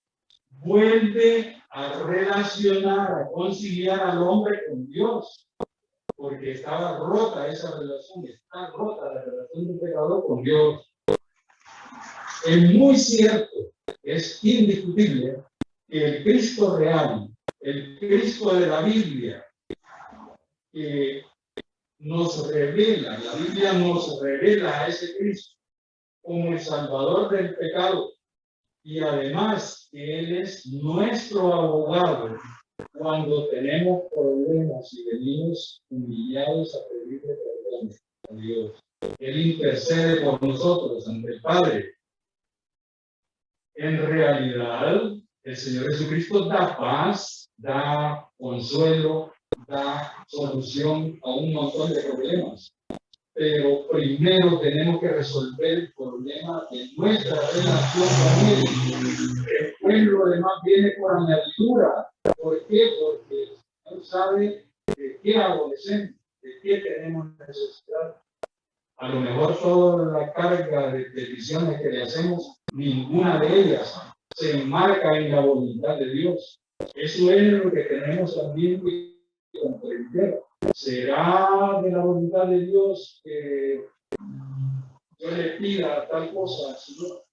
vuelve a relacionar, a conciliar al hombre con Dios, porque estaba rota esa relación, está rota la relación del pecador con Dios. Es muy cierto, es indiscutible que el Cristo real, el Cristo de la Biblia, que nos revela, la Biblia nos revela a ese Cristo como el Salvador del pecado, y además que Él es nuestro abogado cuando tenemos problemas y venimos humillados a pedirle perdón a Dios. Él intercede por nosotros ante el Padre. En realidad, el Señor Jesucristo da paz, da consuelo, da solución a un montón de problemas. Pero primero tenemos que resolver el problema de nuestra relación con Él. Después lo demás viene por añadidura. ¿Por qué? Porque el Señor sabe de qué adolecemos, de qué tenemos necesidad. A lo mejor toda la carga de peticiones que le hacemos, ninguna de ellas se enmarca en la voluntad de Dios. Eso es lo que tenemos también que comprender. ¿Será de la voluntad de Dios que yo le pida tal cosa, Señor?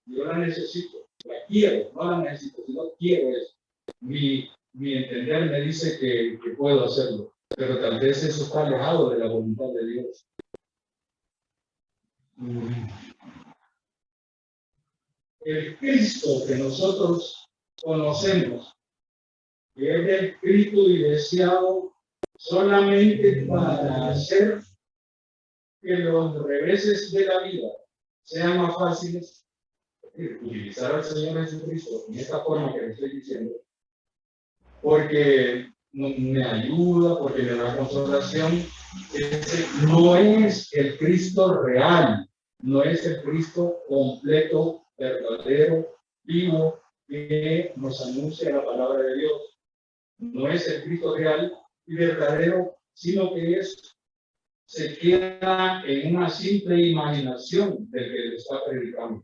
Yo la necesito, la quiero, no la necesito, sino quiero eso. Mi entender me dice que puedo hacerlo, pero tal vez eso está alejado de la voluntad de Dios. El Cristo que nosotros conocemos, que es descrito y deseado solamente para hacer que los reveses de la vida sean más fáciles, utilizar al Señor Jesucristo en esta forma que le estoy diciendo, porque me ayuda, porque me da consolación. Ese no es el Cristo real, no es el Cristo completo, verdadero, vivo, que nos anuncia la palabra de Dios. No es el Cristo real y verdadero, sino que se queda en una simple imaginación del que le está predicando.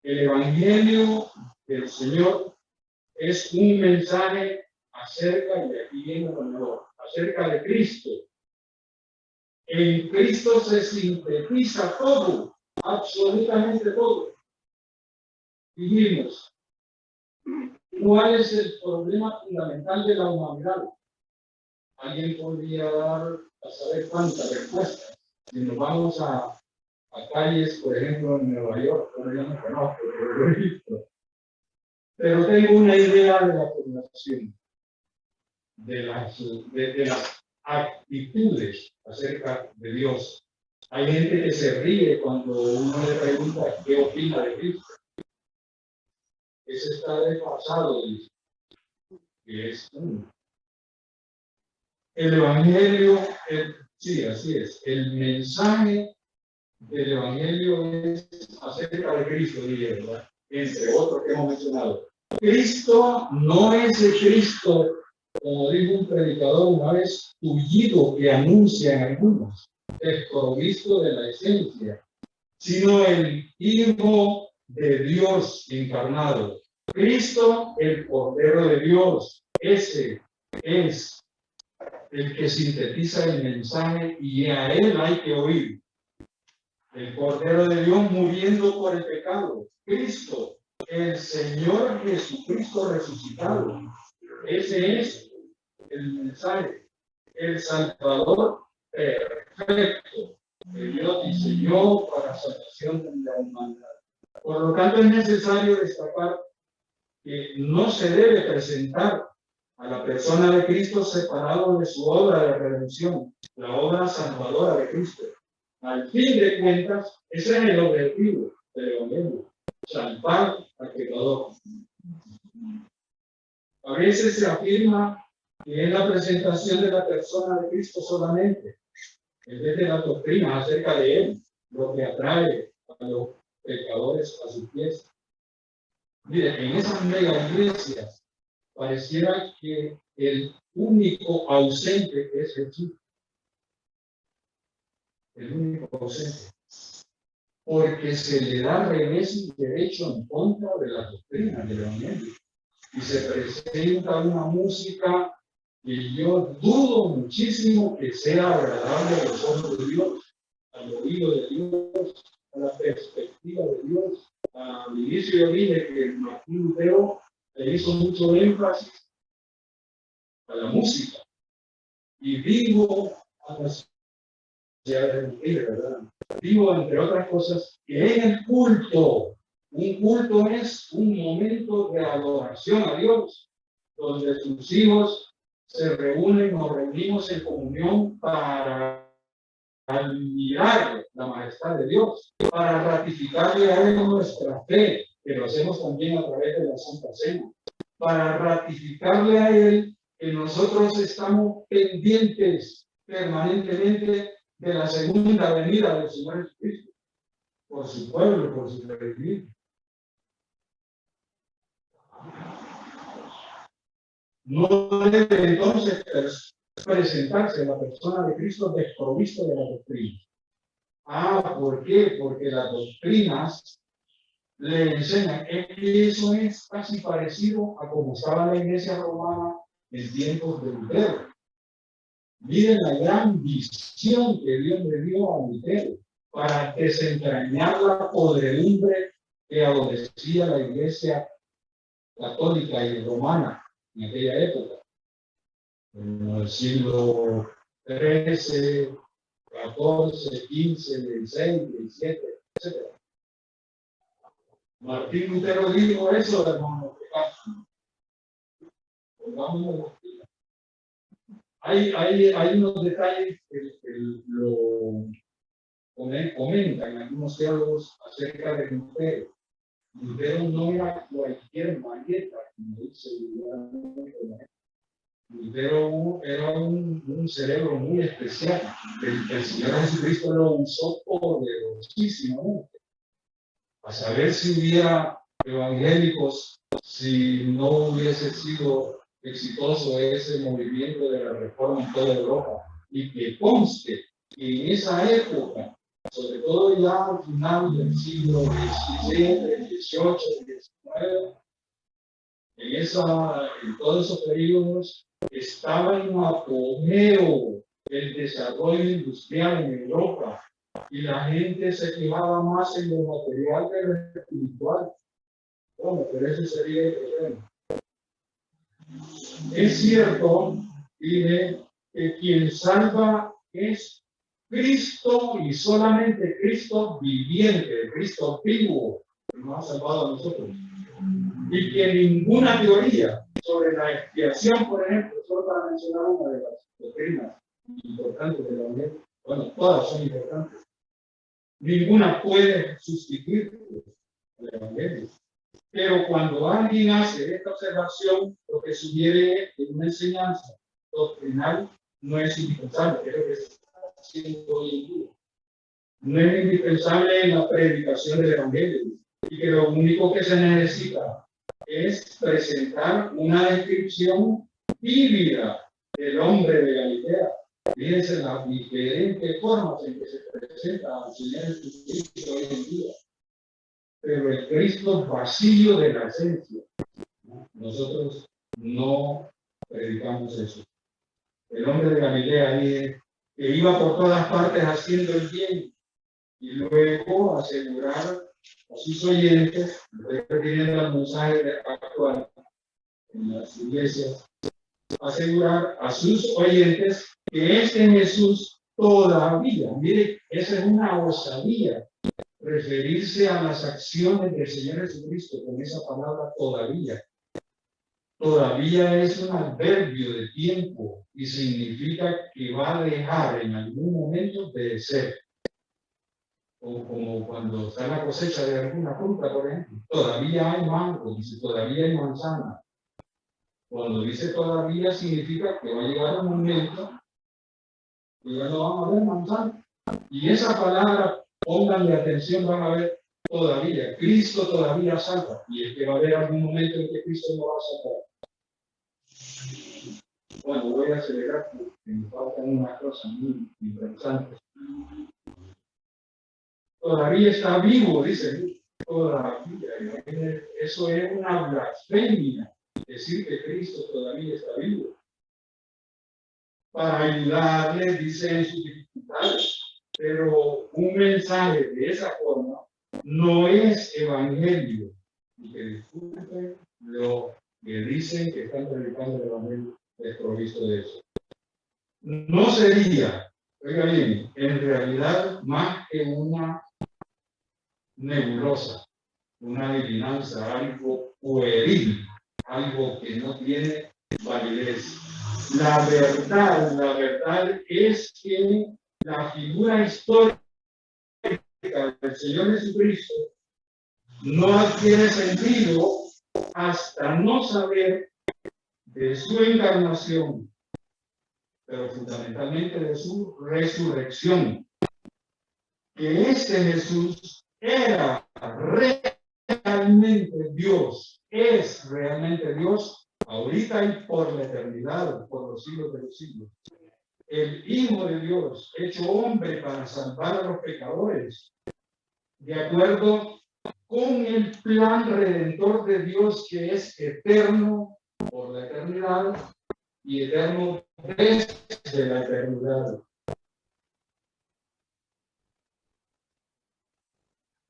El Evangelio del Señor es un mensaje acerca, y aquí viene lo mejor, acerca de Cristo. En Cristo se sintetiza todo, absolutamente todo. Dijimos, ¿cuál es el problema fundamental de la humanidad? Alguien podría dar a saber cuántas respuestas. Si nos vamos a calles, por ejemplo, en Nueva York, yo no conozco, pero lo he visto. Pero tengo una idea de la población, de las actitudes acerca de Dios. Hay gente que se ríe cuando uno le pregunta qué opina de Cristo. Ese está desfasado, dice, que es uno. El Evangelio, sí, así es. El mensaje del Evangelio es acerca de Cristo, diría, ¿verdad? Entre otros que hemos mencionado. Cristo no es el Cristo, como dijo un predicador una vez, tullido que anuncian algunos, desprovisto de la esencia, sino el Hijo de Dios encarnado. Cristo, el Cordero de Dios, ese es el que sintetiza el mensaje y a él hay que oír. El Cordero de Dios muriendo por el pecado. Cristo, el Señor Jesucristo resucitado. Ese es el mensaje. El Salvador perfecto que Dios diseñó para la salvación de la humanidad. Por lo tanto, es necesario destacar que no se debe presentar a la persona de Cristo separado de su obra de redención, la obra salvadora de Cristo. Al fin de cuentas, ese es el objetivo del Evangelio, salvar al pecador. A veces se afirma que es la presentación de la persona de Cristo solamente, en vez de la doctrina acerca de Él, lo que atrae a los pecadores a sus pies. Mire, en esas mega iglesias pareciera que el único ausente es Jesús. El único ausente. Porque se le da revés y derecho en contra de la doctrina del Evangelio. Y se presenta una música que yo dudo muchísimo que sea agradable a los ojos de Dios, al oído de Dios, a la perspectiva de Dios. Al inicio yo dije que Martín Lutero le hizo mucho énfasis a la música. Y digo a las ¿verdad? Digo, entre otras cosas, que en el culto, un culto es un momento de adoración a Dios, donde sus hijos se reúnen, nos reunimos en comunión para admirar la majestad de Dios, para ratificarle a Él nuestra fe, que lo hacemos también a través de la Santa Cena, para ratificarle a Él que nosotros estamos pendientes permanentemente de la segunda venida del Señor Jesucristo, por su pueblo, por su redimido. No debe entonces presentarse la persona de Cristo desprovisto de la doctrina. ¿Por qué? Porque las doctrinas le enseñan que eso es casi parecido a como estaba la iglesia romana en tiempos de Lutero. Miren la gran visión que Dios le dio a Lutero para desentrañar la podredumbre que adolecía la iglesia católica y romana en aquella época, en el siglo XIII, XIV, XV, XVI, XVII, etc. Martín Lutero dijo eso, hermano. Hay unos detalles que lo comentan algunos teólogos acerca de Lutero. Lutero no era cualquier marieta, como dice Lutero era un cerebro muy especial. El Señor Jesucristo lo usó poderosísimamente. A saber si hubiera evangélicos, si no hubiese sido exitoso ese movimiento de la reforma en toda Europa. Y que conste que en esa época, sobre todo ya al final del siglo XVII, XVIII, XIX, en todos esos periodos estaba en apogeo el desarrollo industrial en Europa y la gente se fijaba más en lo material que en lo espiritual. Bueno, pero ese sería el problema. Es cierto, dije, que quien salva es Cristo y solamente Cristo viviente, Cristo vivo, que nos ha salvado a nosotros. Y que ninguna teoría sobre la expiación, por ejemplo, solo para mencionar una de las doctrinas importantes de la Evangelio, bueno, todas son importantes, ninguna puede sustituir el Evangelio. Pero cuando alguien hace esta observación, lo que sugiere es una enseñanza doctrinal no es indispensable, es lo que se está haciendo hoy en día. No es indispensable en la predicación del Evangelio, y que lo único que se necesita es presentar una descripción vívida del hombre de Galilea. Fíjense las diferentes formas en que se presenta al Señor Jesucristo hoy en día. Pero el Cristo vacío de la esencia. Nosotros no predicamos eso. El hombre de Galilea dice que iba por todas partes haciendo el bien y luego asegurar a sus oyentes, refiriendo al mensaje actual en las iglesias, asegurar a sus oyentes que este Jesús todavía, mire, esa es una osadía, referirse a las acciones del Señor Jesucristo con esa palabra todavía. Todavía es un adverbio de tiempo y significa que va a dejar en algún momento de ser. O como cuando está la cosecha de alguna fruta, por ejemplo, todavía hay mango, dice todavía hay manzana. Cuando dice todavía significa que va a llegar un momento que ya no van a haber manzana. Y esa palabra, pónganle atención, van a ver todavía. Cristo todavía salva. Y es que va a haber algún momento en que Cristo no va a salvar. Bueno, voy a acelerar porque me faltan unas cosas muy interesantes. Todavía está vivo, dice. Todavía. Eso es una blasfemia. Decir que Cristo todavía está vivo. Para ayudarle, dice, en sus dificultades. Pero un mensaje de esa forma no es evangelio. Y que disculpen lo que dicen que están predicando el evangelio desprovisto de eso. No sería, oiga bien, en realidad más que una nebulosa, una adivinanza, algo pueril, algo que no tiene validez. La verdad es que la figura histórica del Señor Jesucristo no adquiere sentido hasta no saber de su encarnación, pero fundamentalmente de su resurrección. Que este Jesús era realmente Dios, es realmente Dios, ahorita y por la eternidad, por los siglos de los siglos. El Hijo de Dios, hecho hombre para salvar a los pecadores, de acuerdo con el plan redentor de Dios que es eterno por la eternidad y eterno desde la eternidad.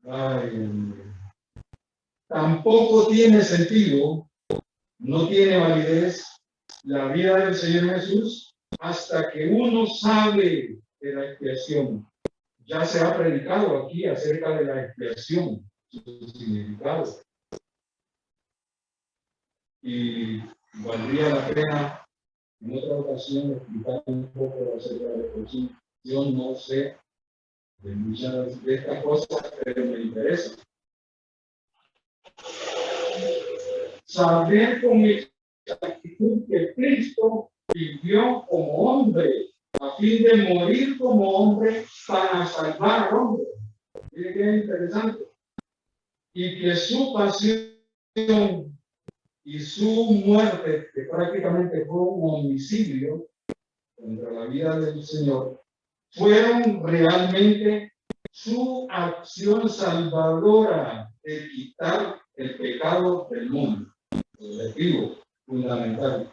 Ay, tampoco tiene sentido, no tiene validez la vida del Señor Jesús hasta que uno sabe de la expiación. Ya se ha predicado aquí acerca de la expiación, su significado. Y valdría la pena en otra ocasión explicar un poco acerca de la expiación. Yo no sé de muchas de estas cosas, pero me interesa. Saber con exactitud que Cristo vivió como hombre a fin de morir como hombre para salvar al hombre. Miren qué interesante. Y que su pasión y su muerte, que prácticamente fue un homicidio contra la vida del Señor, fueron realmente su acción salvadora de quitar el pecado del mundo. Objetivo fundamental.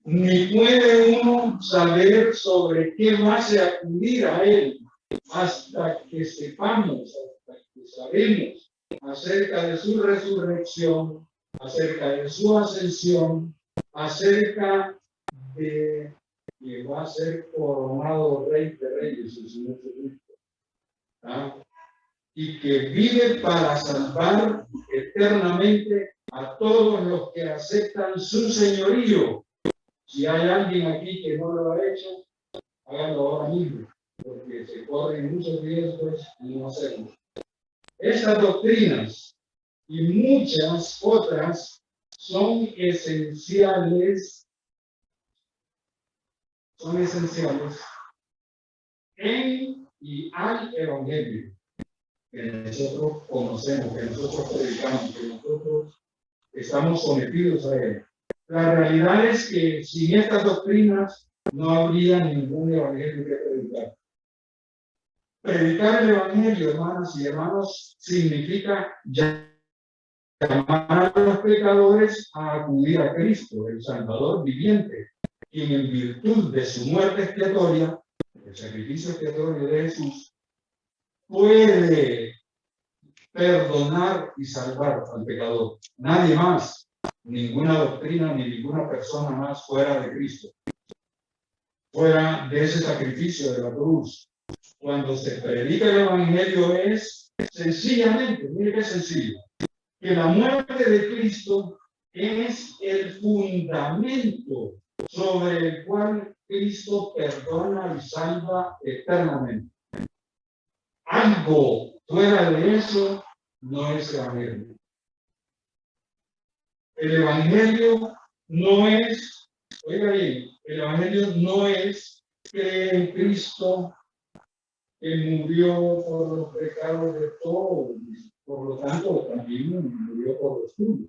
Ni puede uno saber sobre qué más se acudir a él hasta que sepamos, hasta que sabemos acerca de su resurrección, acerca de su ascensión, acerca de que va a ser coronado Rey de Reyes, el Señor Jesucristo. ¿Ah? Y que vive para salvar eternamente a todos los que aceptan su señorío. Si hay alguien aquí que no lo ha hecho, háganlo ahora mismo, porque se corren muchos riesgos en no hacerlo. Estas doctrinas y muchas otras son esenciales en y al Evangelio que nosotros conocemos, que nosotros predicamos, que nosotros estamos sometidos a él. La realidad es que sin estas doctrinas no habría ningún evangelio que predicar. Predicar el evangelio, hermanas y hermanos, significa llamar a los pecadores a acudir a Cristo, el Salvador viviente, quien en virtud de su muerte expiatoria, el sacrificio expiatorio de Jesús, puede perdonar y salvar al pecador. Nadie más, ninguna doctrina ni ninguna persona más fuera de Cristo, fuera de ese sacrificio de la cruz. Cuando se predica el evangelio es sencillamente, mire qué sencillo, que la muerte de Cristo es el fundamento sobre el cual Cristo perdona y salva eternamente. Algo fuera de eso no es evangelio. El evangelio no es, oiga bien, el evangelio no es que en Cristo que murió por los pecados de todos, por lo tanto también murió por los tuyos.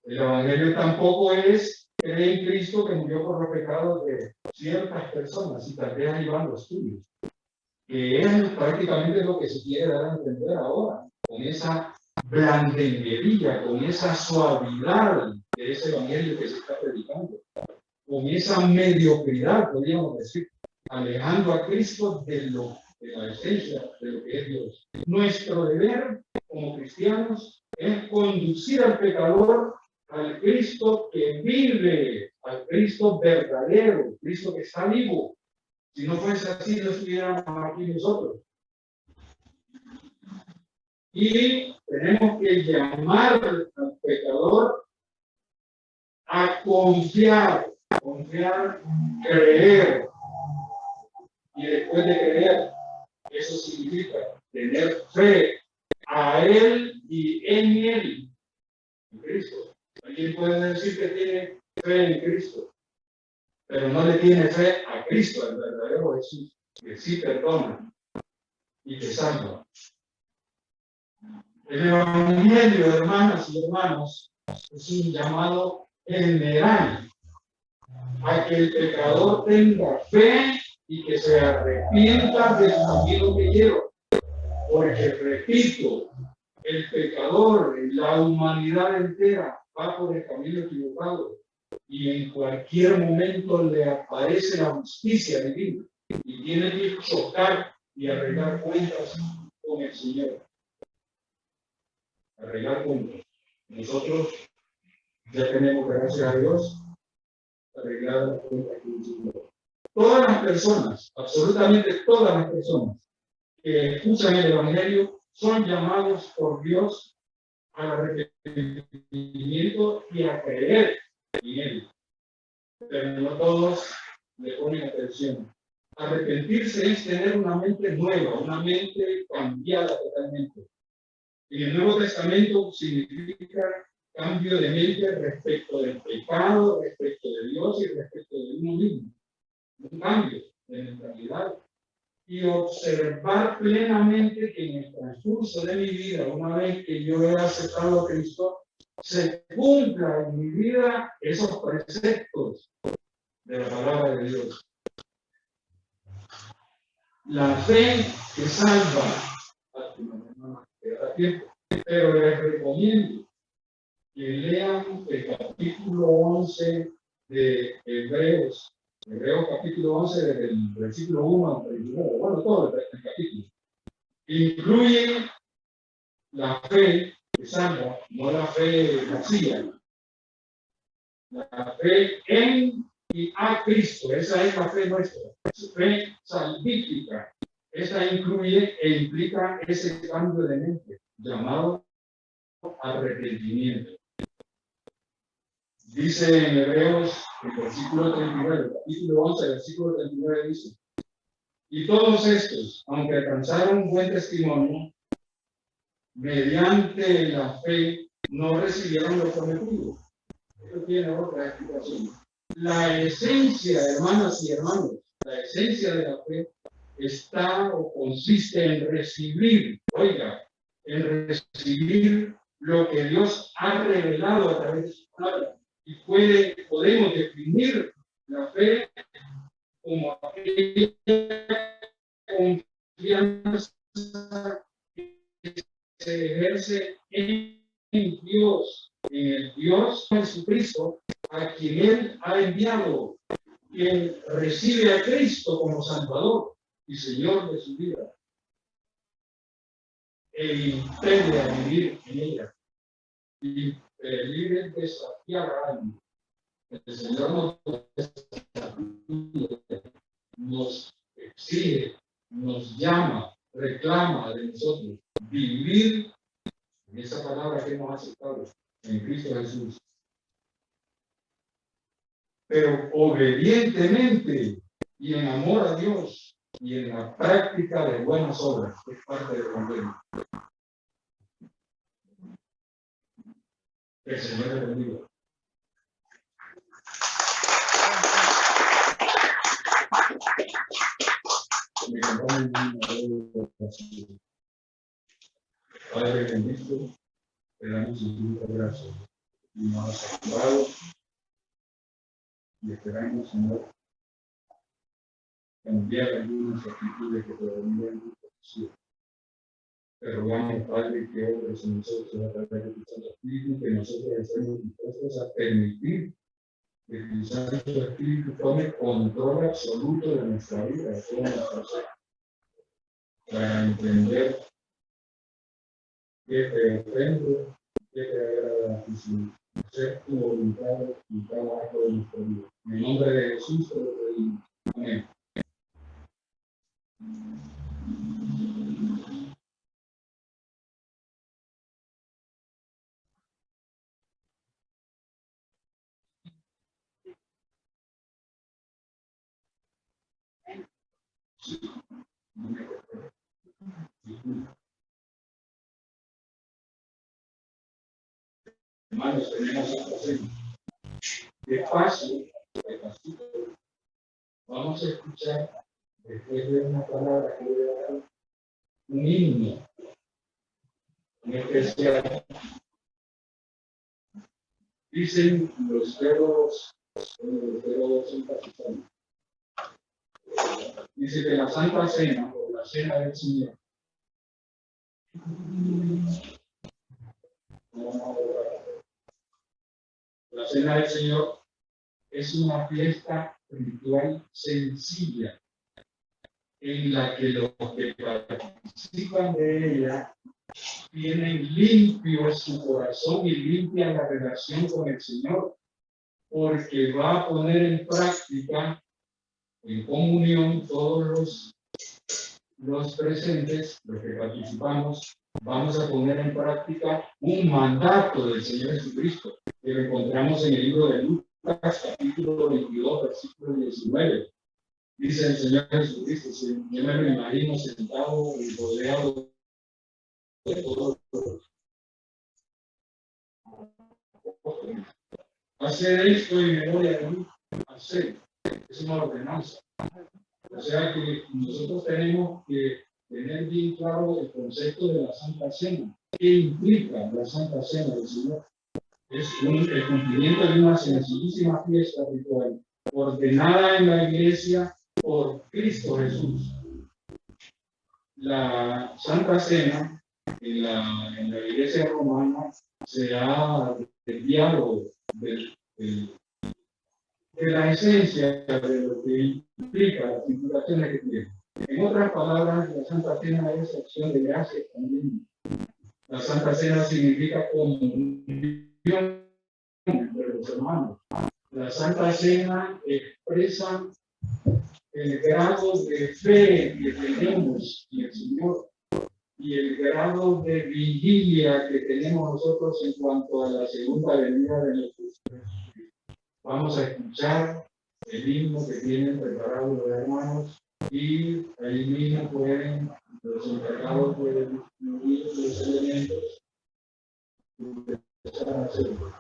El evangelio tampoco es creer en Cristo que murió por los pecados de ciertas personas y tal vez ahí van los tuyos, que es prácticamente lo que se quiere dar a entender ahora, con esa blandenguería, con esa suavidad de ese evangelio que se está predicando, con esa mediocridad, podríamos decir, alejando a Cristo de la esencia de lo que es Dios. Nuestro deber como cristianos es conducir al pecador al Cristo que vive, al Cristo verdadero, Cristo que está vivo. Si no fuese así, no estuviéramos aquí nosotros. Y tenemos que llamar al pecador a confiar, creer. Y después de creer, eso significa tener fe a Él y en Él, en Cristo. Alguien puede decir que tiene fe en Cristo, pero no le tiene fe a Cristo, el verdadero Jesús, que sí perdona y que salva. El evangelio, hermanas y hermanos, es un llamado general a que el pecador tenga fe y que se arrepienta del camino que lleva. Porque, repito, el pecador, la humanidad entera, va por el camino equivocado y en cualquier momento le aparece la justicia divina y tiene que chocar y arreglar cuentas con el Señor. Arreglar cuentas. Nosotros ya tenemos, gracias a Dios, arreglar las cuentas con el Señor. Todas las personas, absolutamente todas las personas que escuchan el Evangelio son llamados por Dios al arrepentimiento y a creer en Él. Pero no todos le ponen atención. Arrepentirse es tener una mente nueva, una mente cambiada totalmente. En el Nuevo Testamento significa cambio de mente respecto del pecado, respecto de Dios y respecto de uno mismo. Un cambio de mentalidad. Y observar plenamente que en el transcurso de mi vida, una vez que yo he aceptado a Cristo, se cumpla en mi vida esos preceptos de la palabra de Dios. La fe que salva, pero les recomiendo que lean el capítulo 11 de Hebreos capítulo 11, desde el versículo 1 al 39, bueno, todo el capítulo. Incluye la fe que salva, no la fe vacía. La fe en y a Cristo, esa es la fe nuestra, fe salvífica. Esa incluye e implica ese cambio de mente, llamado arrepentimiento. Dice en Hebreos, el versículo 39, capítulo 11, versículo 39 dice: y todos estos, aunque alcanzaron buen testimonio, mediante la fe no recibieron lo prometido. Esto tiene otra explicación. La esencia, hermanas y hermanos, la esencia de la fe está o consiste en recibir, oiga, en recibir lo que Dios ha revelado a través de su palabra. Y podemos definir la fe como aquella confianza que se ejerce en Dios, en el Dios Jesucristo, a quien Él ha enviado, quien recibe a Cristo como Salvador y Señor de su vida, e intende a vivir en ella. Y libre desafiar a alguien. El Señor nos exige, nos llama, reclama de nosotros vivir en esa palabra que hemos aceptado en Cristo Jesús. Pero obedientemente y en amor a Dios y en la práctica de buenas obras, que es parte del Evangelio. Que el Señor te bendiga. Me acompaña Padre bendito, te damos infinitas gracias y nos has ayudado y esperamos, Señor, cambiar algunas actitudes que todavía no conocían. Te rogamos, Padre, que obres en nosotros a través de tu Santo Espíritu, que nosotros estemos dispuestos a permitir que tu Santo Espíritu tome control absoluto de nuestra vida, de toda nuestra ser, para entender qué te ofrende, qué te agrada a ti, Señor. Hacer tu voluntad en cada acto de nuestra vida. En el nombre de Jesús te lo pedimos. Amén. Hermanos, tenemos esta cena. Despacio, despacito, vamos a escuchar, después de una palabra que voy a dar, un himno, en especial. Dicen los teólogos simpatizantes. Dice que la Santa Cena, o la Cena del Señor, la Cena del Señor es una fiesta ritual sencilla en la que los que participan de ella tienen limpio su corazón y limpian la relación con el Señor, porque va a poner en práctica, en comunión, todos los presentes, los que participamos, vamos a poner en práctica un mandato del Señor Jesucristo, que lo encontramos en el libro de Lucas, capítulo 22, versículo 19. Dice el Señor Jesucristo, si yo me lo imagino sentado y rodeado de todos los. Hacer esto en memoria de mí, hacer, es una ordenanza. O sea que nosotros tenemos que tener bien claro el concepto de la Santa Cena. ¿Qué implica la Santa Cena del Señor? Es el cumplimiento de una sencillísima fiesta ritual, ordenada en la Iglesia por Cristo Jesús. La Santa Cena en la Iglesia romana se ha desviado de la esencia de lo que implica las implicaciones que tiene. En otras palabras, la Santa Cena es acción de gracias también. La Santa Cena significa comunión entre los hermanos. La Santa Cena expresa el grado de fe que tenemos en el Señor y el grado de vigilia que tenemos nosotros en cuanto a la segunda venida de nuestro Señor. Vamos a escuchar el himno que tienen preparado los hermanos y ahí mismo pueden los encargados de distribuir los elementos empezar a hacerlo.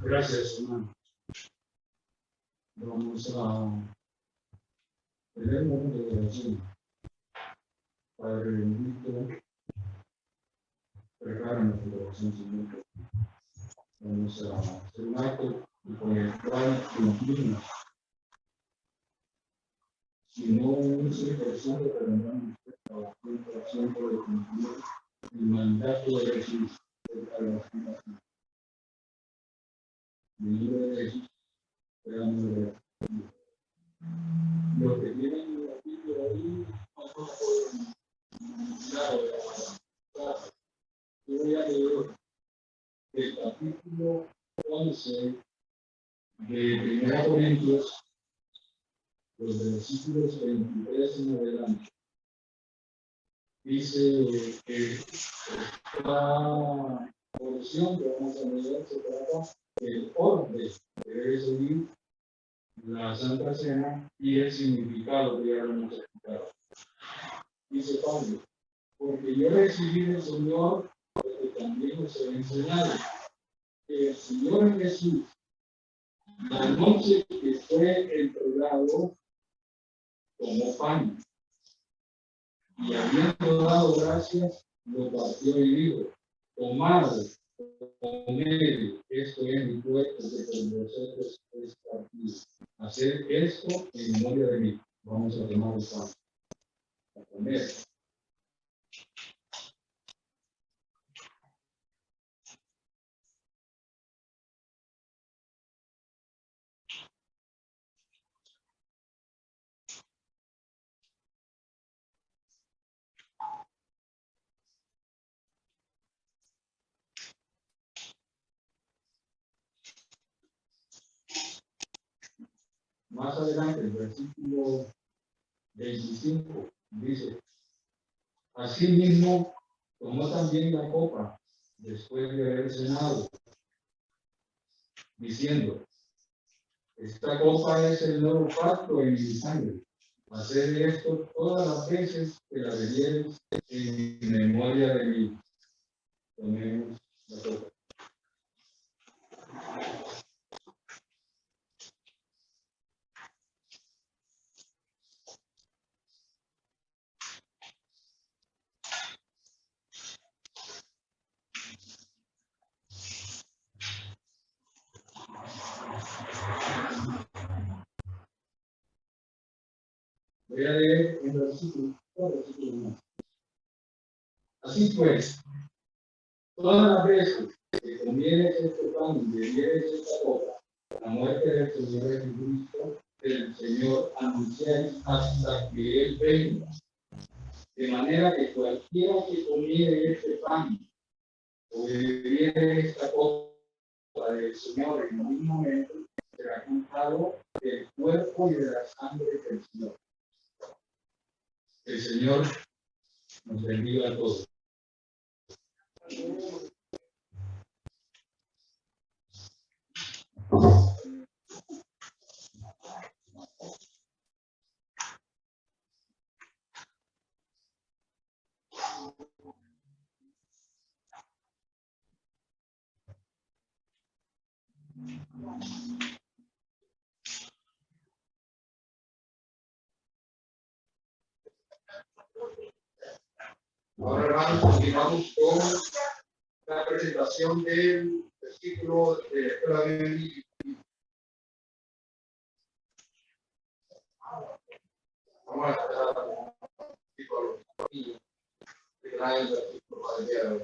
Gracias, hermano. Vamos a tener un momento de oración. Padre bendito, prepara nuestro corazón, Señor. Vamos a hacer un acto con el cual cumplimos. Si no un 100%, pero no a 100% de cumplir el mandato de Jesús a la fundación. En el nombre de Jesús, esperamos de los que tienen la Biblia ahí, no pueden yo voy a leer el capítulo 11 de 1 Corintios, los versículos 23 en adelante. Dice que esta porción que vamos a leer se trata del orden que debe seguir la Santa Cena y el significado que ya lo hemos explicado. Dice Pablo, porque yo recibí del Señor lo que también os he enseñado, que el Señor Jesús, la noche que fue entregado, tomó pan, y habiendo dado gracias, lo partió y dijo, tomad, comed, esto es mi cuerpo que por vosotros es partido. Hacer esto en memoria de mí. Vamos a tomar el pan, a comer. Más adelante, el versículo 25 dice, asimismo, tomó también la copa después de haber cenado, diciendo, esta copa es el nuevo pacto en mi sangre. Haced esto todas las veces que la bebiereis en memoria de mí. Tomemos la copa. Voy a leer un versículo, un versículo más. Así pues, todas las veces que comieres este pan y bebieres esta copa, la muerte del Señor Jesucristo, del Señor anunciáis hasta que Él venga. De manera que cualquiera que comiere este pan o bebiere esta copa del Señor en un momento, será contado del cuerpo y de la sangre del Señor. El Señor nos bendiga a todos. Ahora, hermanos, continuamos con la presentación del versículo de la Escuela Bíblica. Vamos a empezar con el versículo que trae el versículo para el día de hoy.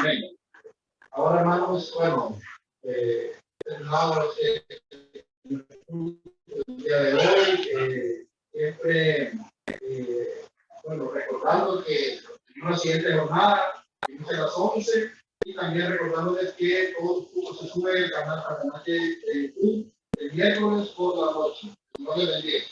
Bien. Ahora, hermanos, bueno, terminamos el día de hoy. Siempre, bueno, recordando que en una siguiente jornada, a las 11, y también recordándoles que todos los cursos se suben al canal de YouTube el miércoles por la noche. No les bendiga.